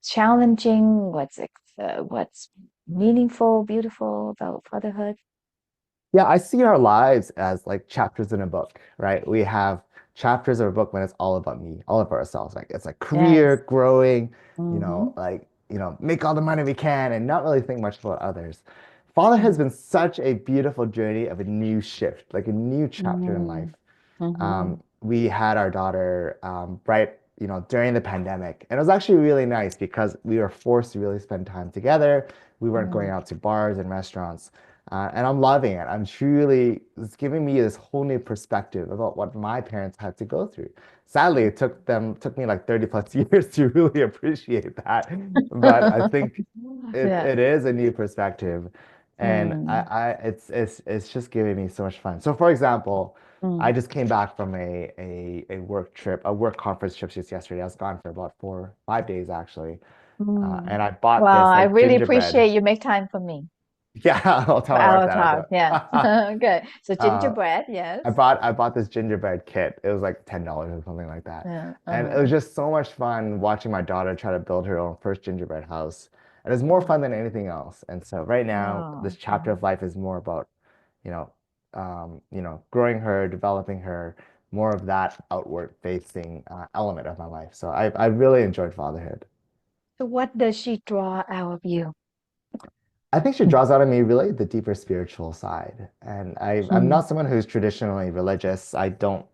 Challenging? What's meaningful, beautiful about fatherhood? Yeah, I see our lives as like chapters in a book, right? We have chapters of a book when it's all about me, all of ourselves. Like it's like career, Yes. growing, Mm-hmm. like, make all the money we can and not really think much about others. Father has been such a beautiful journey of a new shift, like a new chapter in life. Mm-hmm. Mm-hmm. We had our daughter right, during the pandemic, and it was actually really nice because we were forced to really spend time together. We weren't going out to bars and restaurants, and I'm loving it. It's giving me this whole new perspective about what my parents had to go through. Sadly, took me like 30 plus years to really appreciate that, but I think Yeah. it is a new perspective. And Mm, it's just giving me so much fun. So for example, mm, I just came back from a work trip, a work conference trip just yesterday. I was gone for about 5 days actually. mm. And I bought Wow, this I like really gingerbread. appreciate you make time for me, Yeah, I'll tell for my wife our that I talk. Yeah. do. Okay. So Uh, gingerbread, yes. I bought this gingerbread kit. It was like $10 or something like that. Yeah. And it was just so much fun watching my daughter try to build her own first gingerbread house. And it's more Oh, fun than anything else. And so right now, this oh, chapter of life is more about, you know, growing her, developing her, more of that outward facing element of my life. So I really enjoyed fatherhood. so what does she draw out of you? I think she draws out of me really the deeper spiritual side. And I'm Mm, not someone who's traditionally religious. I don't,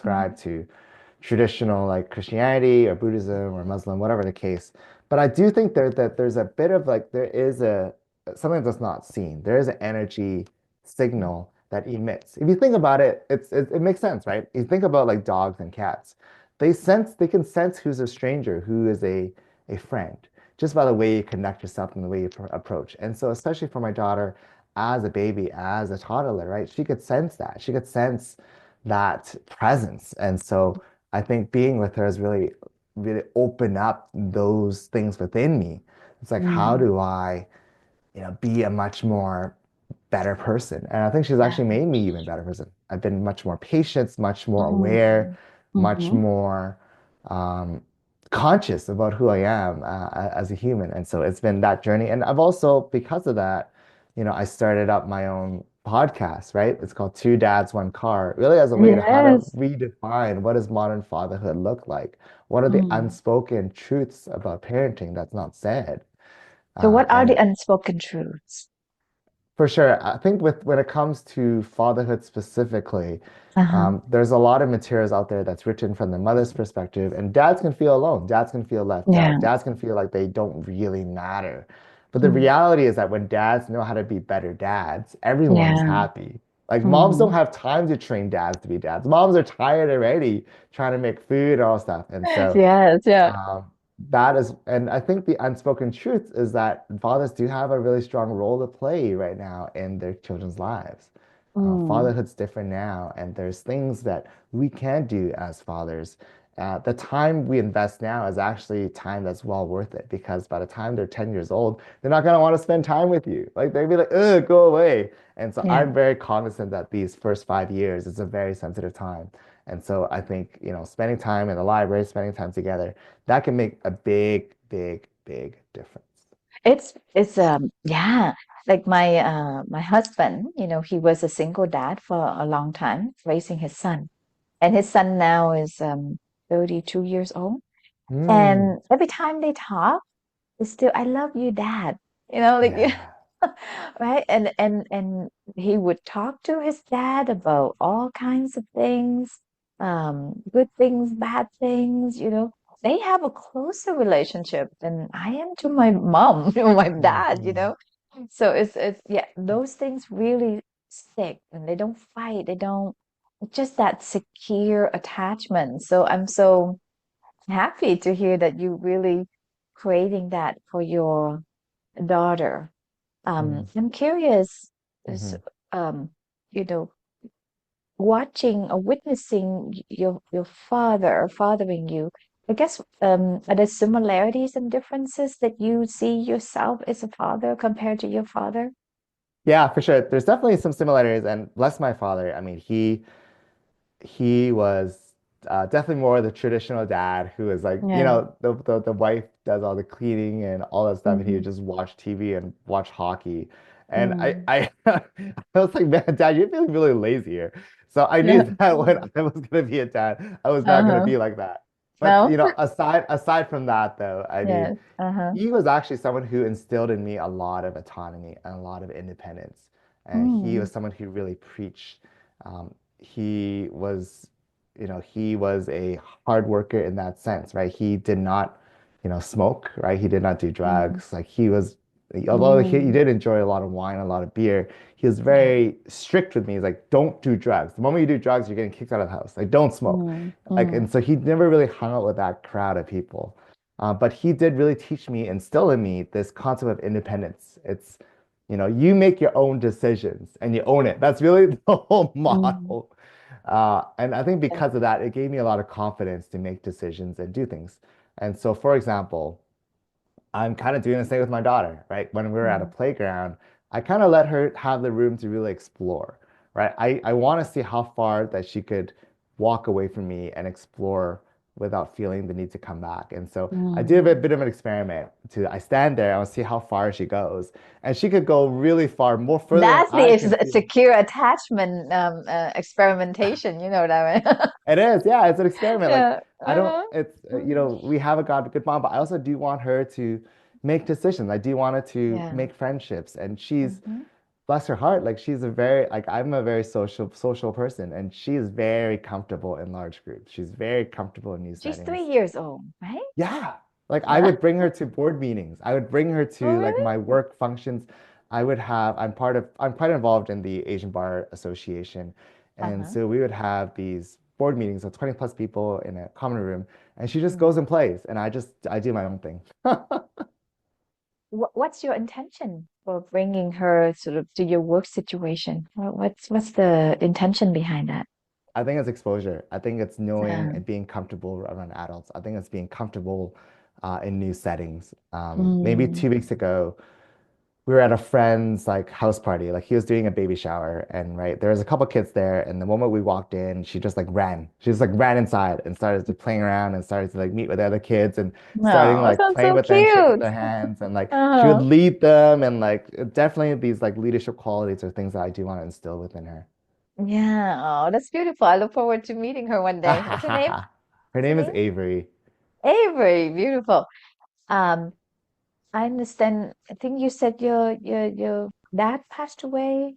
mm, ascribe to traditional like Christianity or Buddhism or Muslim, whatever the case. But I do think that there's a bit of like there is a something that's not seen. There is an energy signal that emits. If you think about it, it makes sense, right? You think about like dogs and cats. They can sense who's a stranger, who is a friend, just by the way you connect yourself and the way you approach. And so, especially for my daughter, as a baby, as a toddler, right? She could sense that. She could sense that presence. And so I think being with her has really opened up those things within me. It's like, how mm, do I, be a much more better person? And I think she's yeah. actually made me even better person. I've been much more patient, much more aware, Mm, much mm-hmm. more um, conscious about who I am as a human. And so it's been that journey. And I've also, because of that, I started up my own podcast, right? It's called Two Dads, One Car, really as a way to how to Yes. redefine what does modern fatherhood look like? What are the Mm. unspoken truths about parenting that's not said? So what are the And unspoken truths? for sure. I think when it comes to fatherhood specifically, Uh-huh. there's a lot of materials out there that's written from the mother's perspective, and dads can feel alone. Dads can feel left Yeah. out. Dads can feel like they don't really matter. But the Mm. reality is that when dads know how to be better dads, everyone's Yeah. happy. Like moms don't Mm. have time to train dads to be dads. Moms are tired already trying to make food and all stuff. And so Yes, yeah. um, that is, and I think the unspoken truth is that fathers do have a really strong role to play right now in their children's lives. Mm. Fatherhood's different now, and there's things that we can do as fathers. The time we invest now is actually time that's well worth it because by the time they're 10 years old, they're not going to want to spend time with you. Like they'd be like, ugh, go away. And so Yeah. I'm very cognizant that these first 5 years is a very sensitive time. And so I think, spending time in the library, spending time together, that can make a big, big, big difference. It's yeah, like my husband, he was a single dad for a long time, raising his son. And his son now is 32 years old. Mm, And every time they talk, it's still, I love you, Dad. Like yeah. right? And he would talk to his dad about all kinds of things, good things, bad things. They have a closer relationship than I am to my mom, my dad, you Mhm. know. So it's yeah, those things really stick and they don't fight, they don't it's just that secure attachment. So I'm so happy to hear that you really creating that for your daughter. Mm, I'm curious, is mhm. um, you know, watching or witnessing your father fathering you. I guess are there similarities and differences that you see yourself as a father compared to your father? Yeah, for sure. There's definitely some similarities, and bless my father. I mean, he was definitely more the traditional dad who is like, Yeah. the wife does all the cleaning and all that stuff, and he would Mm-hmm. just watch TV and watch hockey. And I, Mm. I, I was like, man, Dad, you're feeling really lazy here. So I knew Yeah. that when I was gonna be a dad, I was not gonna Uh-huh. be like that. But No? aside from that, though, I mean, Yes. Uh-huh. he was actually someone who instilled in me a lot of autonomy and a lot of independence. And he Mm. was someone who really preached. He was, he was a hard worker in that sense, right? He did not, smoke, right? He did not do Mm. drugs. Like he was, although he Mm. did enjoy a lot of wine, a lot of beer, he was Yeah. very strict with me. He's like, don't do drugs. The moment you do drugs, you're getting kicked out of the house. Like, don't smoke. Mm. Like, Mm. and so he never really hung out with that crowd of people. But he did really teach me, instill in me this concept of independence. you make your own decisions and you own it. That's really the whole Mm. motto. And I think Yeah. because of that, it gave me a lot of confidence to make decisions and do things. And so, for example, I'm kind of doing the same with my daughter, right? When we were at a Mm. playground, I kind of let her have the room to really explore, right? I want to see how far that she could walk away from me and explore without feeling the need to come back. And so I did a Mm. bit of an experiment I stand there, I'll see how far she goes. And she could go really far, more further than That's the I could do. secure attachment experimentation. You know what I mean? It is, yeah, it's an experiment. Like, Yeah. I don't, Uh-huh. it's, Mm. we have a good mom, but I also do want her to make decisions. I do want her to Yeah. make friendships. And she's, Hmm. bless her heart, like she's a very, like, I'm a very social person, and she is very comfortable in large groups. She's very comfortable in new She's three settings. years old, right? Yeah. Like I Yeah. would bring her to board meetings. I would bring her Oh, to like really? my work functions. I'm quite involved in the Asian Bar Association. And Uh-huh. so we would have these board meetings of 20 plus people in a common room, and she just Mm. goes and plays, and I do my own thing. What's your intention for bringing her sort of to your work situation? What's the intention behind that? I think it's exposure. I think it's knowing Yeah. and being comfortable around adults. I think it's being comfortable in new settings. Maybe Mm. 2 weeks ago, we were at a friend's like house party. Like he was doing a baby shower, and right there was a couple kids there. And the moment we walked in, she just like ran. She just like ran inside and started to playing around and started to like meet with the other kids and starting No, it like sounds playing so with them, shaking cute. their hands, and like she would Uh-huh. lead them, and like definitely these like leadership qualities are things that I do want to instill within her. Yeah. Oh, that's beautiful. I look forward to meeting her one day. What's her name? Her What's her name is name? Avery. Avery. Beautiful. Um, I understand. I think you said your dad passed away,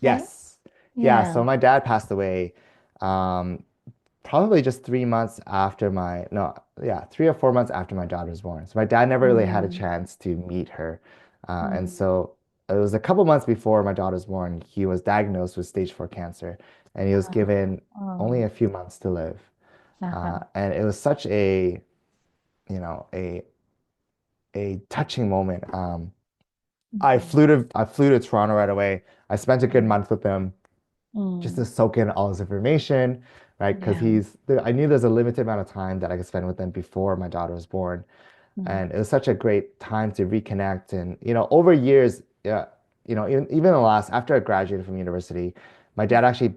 right? Yes. Yeah, Yeah. so my dad passed away um, probably just 3 months after my, no, yeah, 3 or 4 months after my daughter was born. So my dad never really had a Mm. chance to meet her. And Mm. so it was a couple months before my daughter was born, he was diagnosed with stage 4 cancer, and he was Uh-huh. given only Oh. a few months to live. Uh-huh. And it was such a, you know, a touching moment. Mhm. I flew to Toronto right away. I spent a good Mm. month with him just to Mm. soak in all his information, right? Because Yeah. I knew there's a limited amount of time that I could spend with him before my daughter was born. Mm. And it was such a great time to reconnect. And, over years, yeah, even in the last, after I graduated from university, my dad and I actually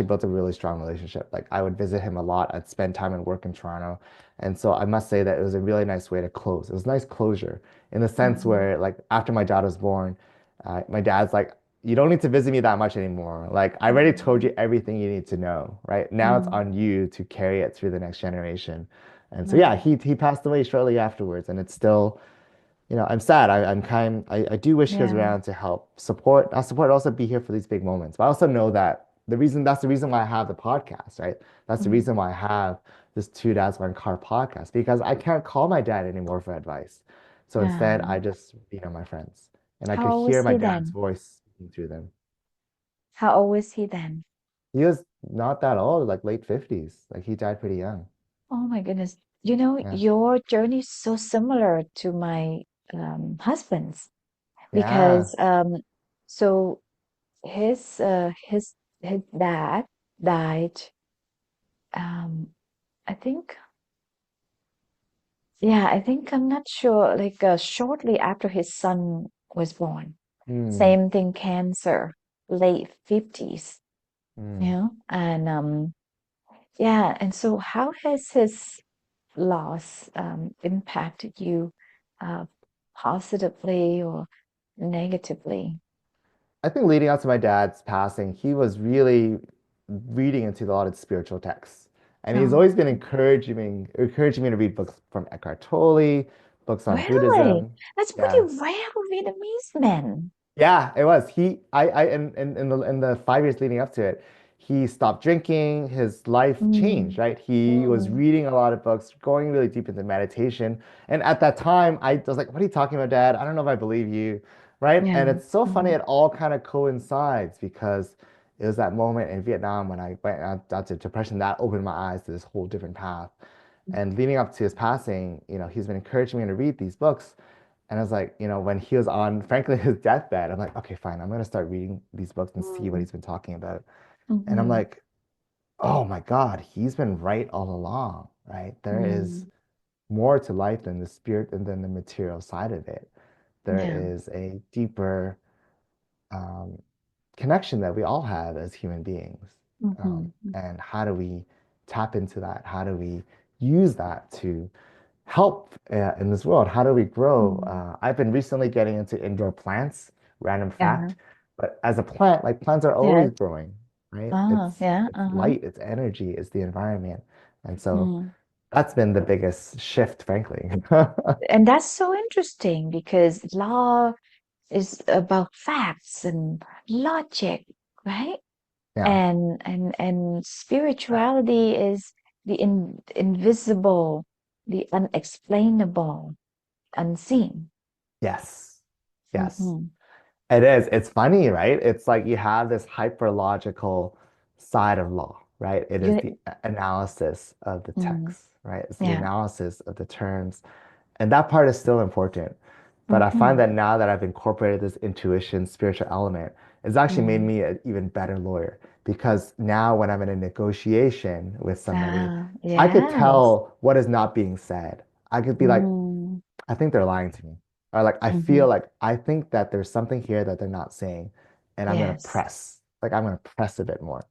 built a really strong relationship. Like I would visit him a lot. I'd spend time and work in Toronto. And so I must say that it was a really nice way to close. It was nice closure in the sense Mhm. where, like, after my daughter was born, my dad's like, you don't need to visit me that much anymore. Like, I already told Mm. you everything you need to know, right? Now it's Mm. on you to carry it through the next generation. And so, yeah, Right. he passed away shortly afterwards, and it's still, I'm sad. I do wish he was Yeah. around to help support, not support, also be here for these big moments. But I also know that that's the reason why I have the podcast, right? That's the Mhm. reason why I have this Two Dads One Car podcast, because I can't call my dad anymore for advice. So instead, Yeah. I just, my friends, and I How could old hear was my he dad's then? voice speaking through them. How old was he then? He was not that old, like late 50s. Like he died pretty young. Oh my goodness. You know, Yeah. your journey is so similar to my husband's Yeah. because so his his dad died I think yeah, I think I'm not sure like shortly after his son was born. Mm, Same thing, cancer, late 50s, you mm. know? And yeah, and so how has his loss impacted you uh, positively or negatively? I think leading up to my dad's passing, he was really reading into a lot of spiritual texts. And he's always Oh, been encouraging me to read books from Eckhart Tolle, books on really? Buddhism. That's pretty Yeah. rare with Vietnamese men. Yeah, it was. In the 5 years leading up to it, he stopped drinking. His life changed, Mm, right? He was mm, reading a lot of books, going really deep into meditation. And at that time, I was like, "What are you talking about, Dad? I don't know if I believe you." Right? yeah. And it's so funny, Mm, it all kind of coincides because it was that moment in Vietnam when I went out to depression that opened my eyes to this whole different path. And leading up to his passing, he's been encouraging me to read these books. And I was like, when he was on, frankly, his deathbed, I'm like, okay, fine, I'm gonna start reading these books and see what Mm, he's been talking about. And I'm mhm, like, oh my God, he's been right all along, right? There is mm, more to life than the spirit and than the material side of it. There yeah. is a deeper um, connection that we all have as human beings. Mhm, And how do we tap into that? How do we use that to help in this world? How do we grow? mm, I've been recently getting into indoor plants, random yeah. fact, but as a plant, like plants are always Yes. growing, right? Oh, yeah. It's Uh-huh. light, it's energy, it's the environment. And so Mm. that's been the biggest shift, frankly. And that's so interesting because law is about facts and logic, right? Yeah. And spirituality is the invisible, the unexplainable, unseen. Yes. Yes. Mm-hmm. It is. It's funny, right? It's like you have this hyperlogical side of law, right? It is the You, analysis of the mm, text, right? It's the yeah. analysis of the terms. And that part is still important. But I find Mm-hmm. that now that I've incorporated this intuition, spiritual element, it's actually made Mm. me an even better lawyer because now when I'm in a negotiation with somebody, Ah, I could yes. tell what is not being said. I could be like, Mm. I think they're lying to me. Or like, I Mm-hmm. feel like I think that there's something here that they're not saying. And I'm gonna Yes. press. Like I'm gonna press a bit more.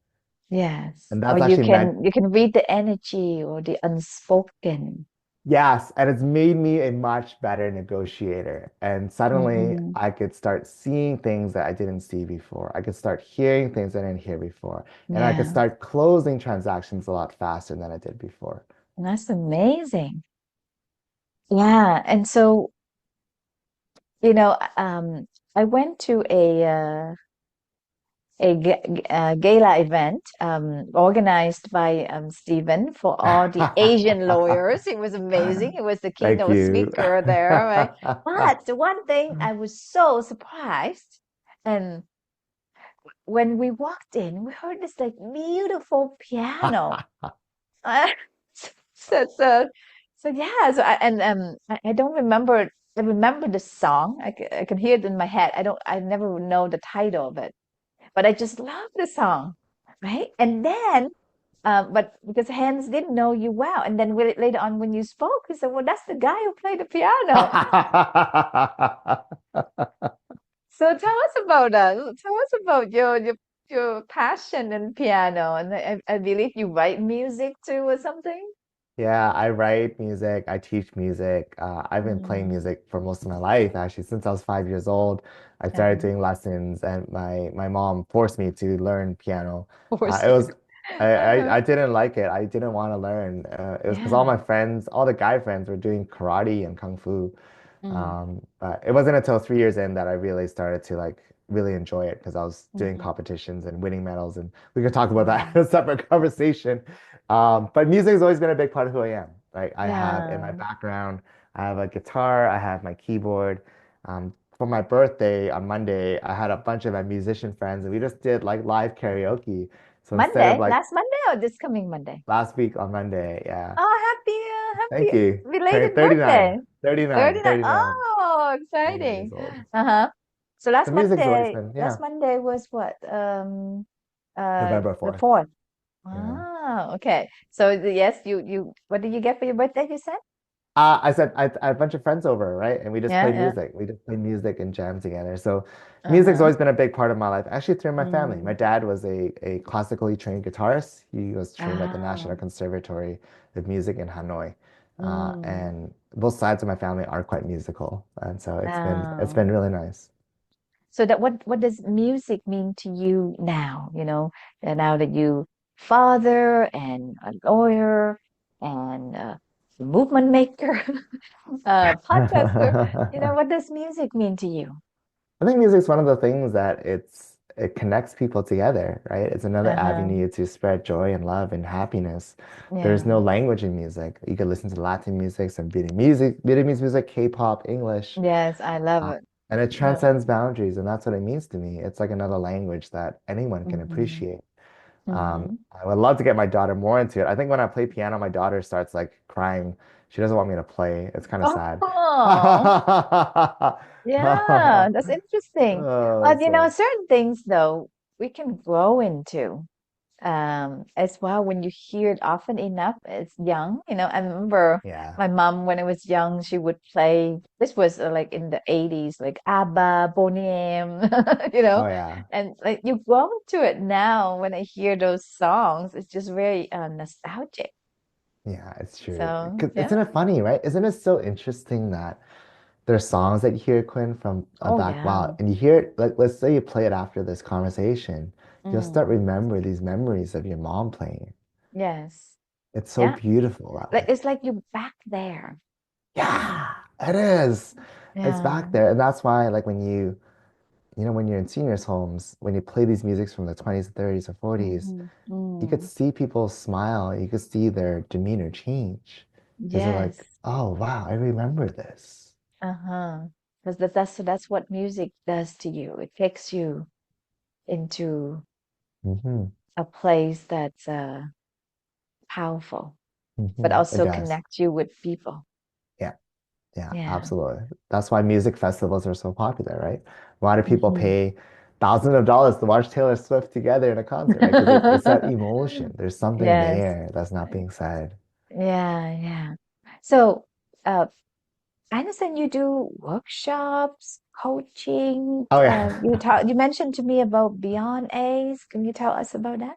Yes. And Or that's actually meant, you can read the energy or the unspoken. yes, and it's made me a much better negotiator. And suddenly Mm-hmm. I could start seeing things that I didn't see before. I could start hearing things I didn't hear before. And I could Yeah. start closing transactions a lot faster than I did before. That's amazing. Yeah. And so, I went to a gala event organized by Steven for all the Asian lawyers. It was amazing. It was the Thank keynote you. speaker there, right? But the one thing I was so surprised, and when we walked in, we heard this like beautiful piano. Uh, so, so, so yeah. So I don't remember. I remember the song. I can hear it in my head. I never know the title of it, but I just love the song, right? And then, but because Hans didn't know you well, and then later on when you spoke, he said, "Well, that's the guy who played the piano." So tell us about that. Tell us about your passion in piano, and I believe you write music too, or something. Yeah, I write music, I teach music. I've been playing Mm, music for most of my life, actually. Since I was 5 years old, I started uh-huh. doing lessons, and my mom forced me to learn piano. Course. It was Uh-huh. I didn't like it. I didn't want to learn. It was because all Yeah. my friends, all the guy friends, were doing karate and kung fu. Mm, But it wasn't until 3 years in that I really started to like really enjoy it because I was doing mhm, competitions and winning medals, and we could talk about that mm. in a separate conversation. But music has always been a big part of who I am. Right? I have in my Yeah. background, I have a guitar, I have my keyboard. For my birthday on Monday, I had a bunch of my musician friends, and we just did like live karaoke. So instead of Monday, like last Monday or this coming Monday? last week on Monday, yeah. Oh, Thank happy you. belated 39, birthday. 39, 39. 39 Oh, years exciting. old. Uh-huh. So So music's always been, last yeah, Monday was what? November The 4th. 4th. Yeah. Ah, okay. So yes, what did you get for your birthday, you said? I said I had a bunch of friends over, right? And we just Yeah, played yeah. music. We just played music and jam together. So music's Uh-huh. always been a big part of my life, actually through my family. My Mm. dad was a classically trained guitarist. He was trained at the National Ah. Conservatory of Music in Hanoi. Mm. And both sides of my family are quite musical. And so it's Ah. been really nice. So that what does music mean to you now? And now that you father and a lawyer and a movement maker, podcaster, what does music mean to you? I think music's one of the things that it connects people together, right? It's another Uh-huh. avenue to spread joy and love and happiness. There's no Yeah. language in music. You could listen to Latin music, some Vietnamese music, K-pop, English, Yes, I love uh, it. and it Love it. transcends boundaries, and that's what it means to me. It's like another language that anyone can Hmm. appreciate. Mm-hmm. I would love to get my daughter more into it. I think when I play piano, my daughter starts like crying. She doesn't want me to play. It's kind of sad. Oh, yeah, that's interesting. Oh, But so certain things though we can grow into as well when you hear it often enough as young. I remember yeah. my mom when I was young, she would play. This was like in the 80s, like ABBA, Boney M, Oh yeah. and like you grow into it now. When I hear those songs, it's just very nostalgic. Yeah, it's true. So 'Cause yeah. isn't it funny, right? Isn't it so interesting that there's songs that you hear, Quinn, from Oh back, yeah. wow, and you hear it, like, let's say you play it after this conversation, you'll start Mm, remember these memories of your mom playing it. yes. It's so Yeah. beautiful that Like way. it's like you're back there. Yeah, it is. It's Yeah. back there. And that's why, like, when you're in seniors' homes, when you play these musics from the 20s, 30s, or 40s, Hmm. you could Mm. see people smile. You could see their demeanor change. Because they're like, Yes. oh, wow, I remember this. Uh-huh. Because that's what music does to you. It takes you into Hmm. a place that's powerful, but It also does. connects you with people. Yeah. Yeah, Yeah. absolutely. That's why music festivals are so popular, right? Why do people Hmm. pay thousands of dollars to watch Taylor Swift together in a concert, right? Because it's that emotion. There's something Yes. there that's not being said. Yeah, yeah. So, uh, I understand you do workshops, coaching. Oh yeah. You mentioned to me about Beyond A's. Can you tell us about that?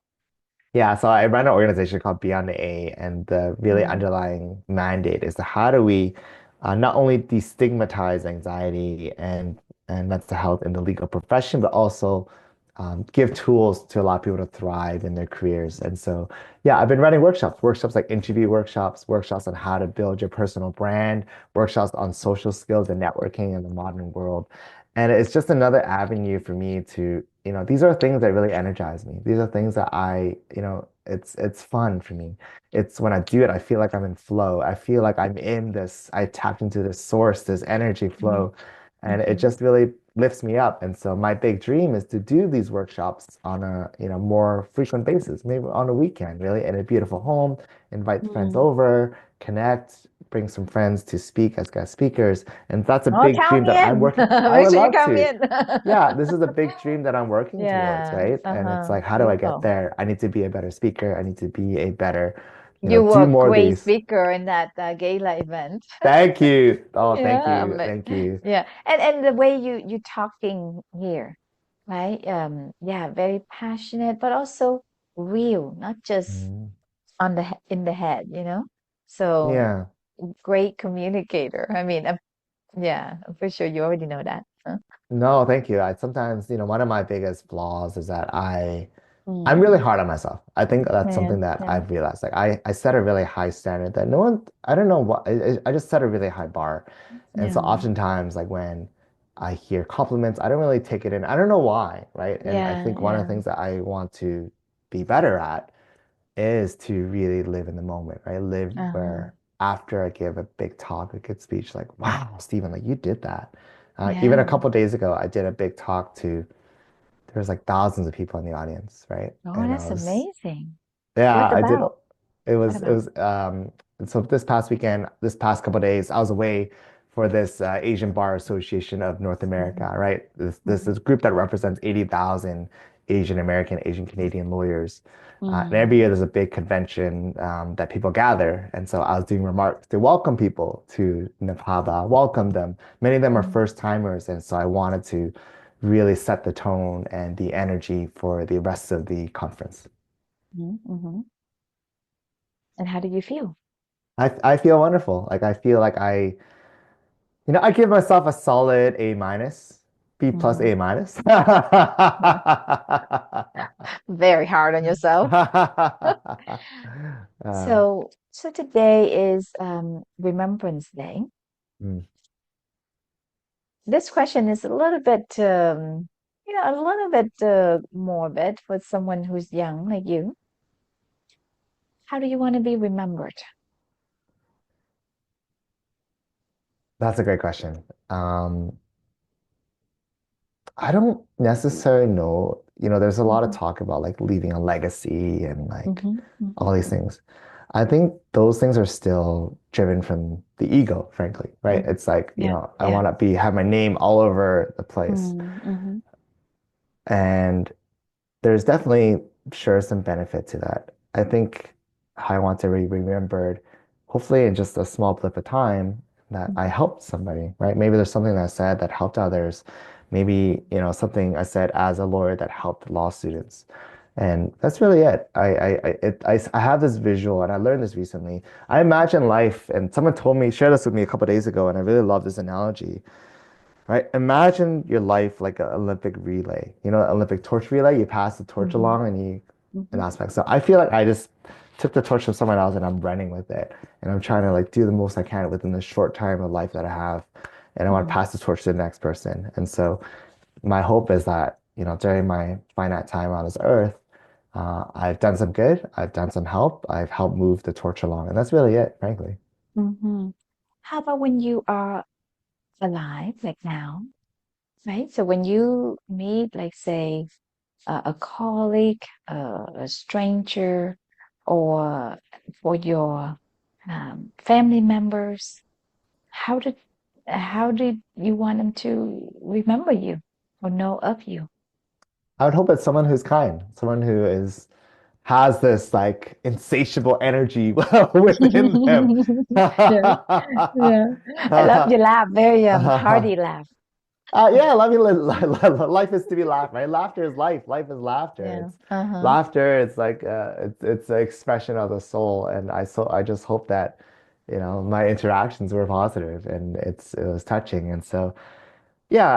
Yeah, so I run an organization called Beyond the A, and the really Mm, underlying mandate is to how do we not only destigmatize anxiety and mental health in the legal profession, but also give tools to allow people to thrive in their careers. And so, yeah, I've been running workshops like interview workshops, workshops on how to build your personal brand, workshops on social skills and networking in the modern world. And it's just another avenue for me to, these are things that really energize me. These are things that it's fun for me. It's when I do it, I feel like I'm in flow. I feel like I'm in this, I tapped into this source, this energy mhm, flow, and it mhm, just really lifts me up. And so my big dream is to do these workshops on a, more frequent basis, maybe on a weekend, really, in a beautiful home, invite friends mm. over, connect, bring some friends to speak as guest speakers. And that's a Oh, big count dream me that I'm in. working. I Make would sure you love count me to. in. Yeah, this is a big dream that I'm working towards, Yeah. right? And it's Uh-huh. like, how do I get Beautiful. there? I need to be a better speaker. I need to be a better, You were do a more of great these. speaker in that gala event. Thank you. Oh, thank Yeah, you. Thank you. yeah, and the way you talking here, right? Yeah, very passionate, but also real, not just Mhm. in the head. So Yeah. great communicator. I mean, yeah, I'm pretty sure you already know that. Huh? No, thank you. I sometimes, one of my biggest flaws is that I'm really Mm, hard on myself. I think that's yeah, something that yeah, I've realized. Like I set a really high standard that no one, I don't know what, I just set a really high bar. And so yeah, oftentimes, like when I hear compliments, I don't really take it in. I don't know why, right? And I yeah, think one of the yeah. things that I want to be better at is to really live in the moment, right? Live Uh-huh. where after I give a big talk, a good speech, like, wow, Stephen, like you did that. Even a Yeah. couple days ago, I did a big talk to, there was like thousands of people in the audience, right? Oh, And I that's was, amazing. yeah, What I did. about? What It about? was, so this past weekend, this past couple of days, I was away for this Asian Bar Association of North America, Mhm, right? This mhm, group that represents 80,000 Asian American, Asian Canadian lawyers. And mm, every year there's a big convention that people gather. And so I was doing remarks to welcome people to Nepal, welcome them. Many of them are mm, first timers. And so I wanted to really set the tone and the energy for the rest of the conference. mhm, mhm. And how do you feel? I feel wonderful. Like I feel like I give myself a solid A minus, B plus Mm. A minus. Very hard on yourself. Uh, So today is Remembrance Day. mm, This question is a little bit, a little bit morbid for someone who's young like you. How do you want to be remembered? that's a great question. I don't necessarily know there's a lot of Mhm. talk about like leaving a legacy and like Mhm. all Mhm. these things. I think those things are still driven from the ego, frankly, right? Mhm. It's like, Yeah. I Yeah. want to have my name all over the place. Mhm. And there's definitely sure some benefit to that. I think I want to be remembered, hopefully in just a small blip of time, that I Mhm. helped somebody, right? Maybe there's something that I said that helped others. Maybe, something I said as a lawyer that helped law students. And that's really it. I have this visual, and I learned this recently. I imagine life, and someone shared this with me a couple of days ago, and I really love this analogy. Right? Imagine your life like an Olympic relay. Olympic torch relay. You pass the torch Mhm. along, and an Mhm. aspect. So I feel like I just took the torch from someone else, and I'm running with it, and I'm trying to like do the most I can within the short time of life that I have, and I want to Mhm. pass the torch to the next person. And so my hope is that during my finite time on this earth, I've done some good, I've done some help, I've helped move the torch along, and that's really it, frankly. Mhm. How about when you are alive, like now, right? So when you meet, like, say, a colleague, a stranger, or for your family members, how did how did you want them to remember you or know of you? I would hope it's someone who's kind, someone who has this like insatiable energy within them. Yeah, yeah. I love your laugh, very hearty laugh. Yeah, I mean, life is to be laughed, right? Laughter is life. Life is laughter. Yeah. It's Uh-huh. laughter. It's like it's an expression of the soul, and I just hope that my interactions were positive and it was touching, and so yeah,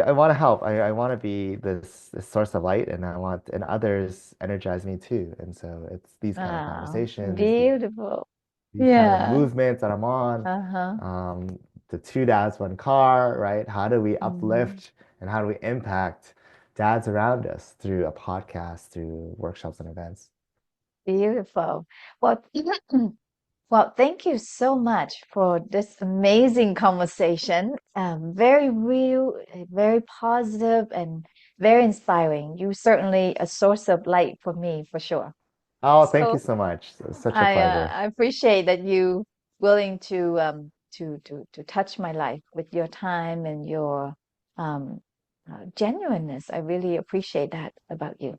I want to help. I want to be this source of light, and I want and others energize me too, and so it's these kind of Wow, conversations, beautiful. these kind of Yeah. movements that I'm on, Uh-huh. the two dads, one car, right? How do we Mm, uplift and how do we impact dads around us through a podcast, through workshops and events? beautiful. Well, well, thank you so much for this amazing conversation. Very real, very positive, and very inspiring. You certainly a source of light for me, for sure. Oh, thank you So so much. It's such a pleasure. I appreciate that you willing to touch my life with your time and your um, genuineness. I really appreciate that about you.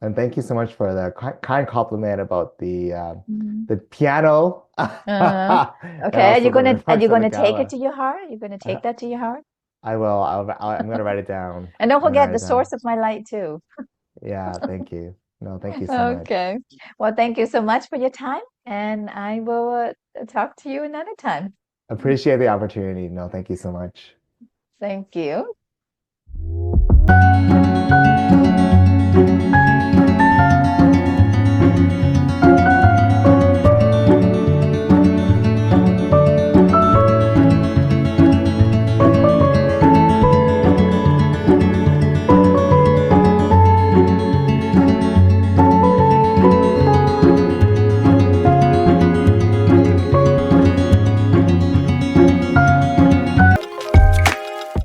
And thank you so much for the kind compliment about Mhm. the piano Uh, and okay, also the are remarks you of the gonna take it gala. to your heart? You're gonna I, take that to your heart? I will. I'm gonna write it down. And don't I'm gonna forget write the it down. source of my light too. Yeah, thank you. No, thank you so much. Okay. Well, thank you so much for your time, and I will talk to you another time. Appreciate the opportunity. No, thank you so much. Thank you.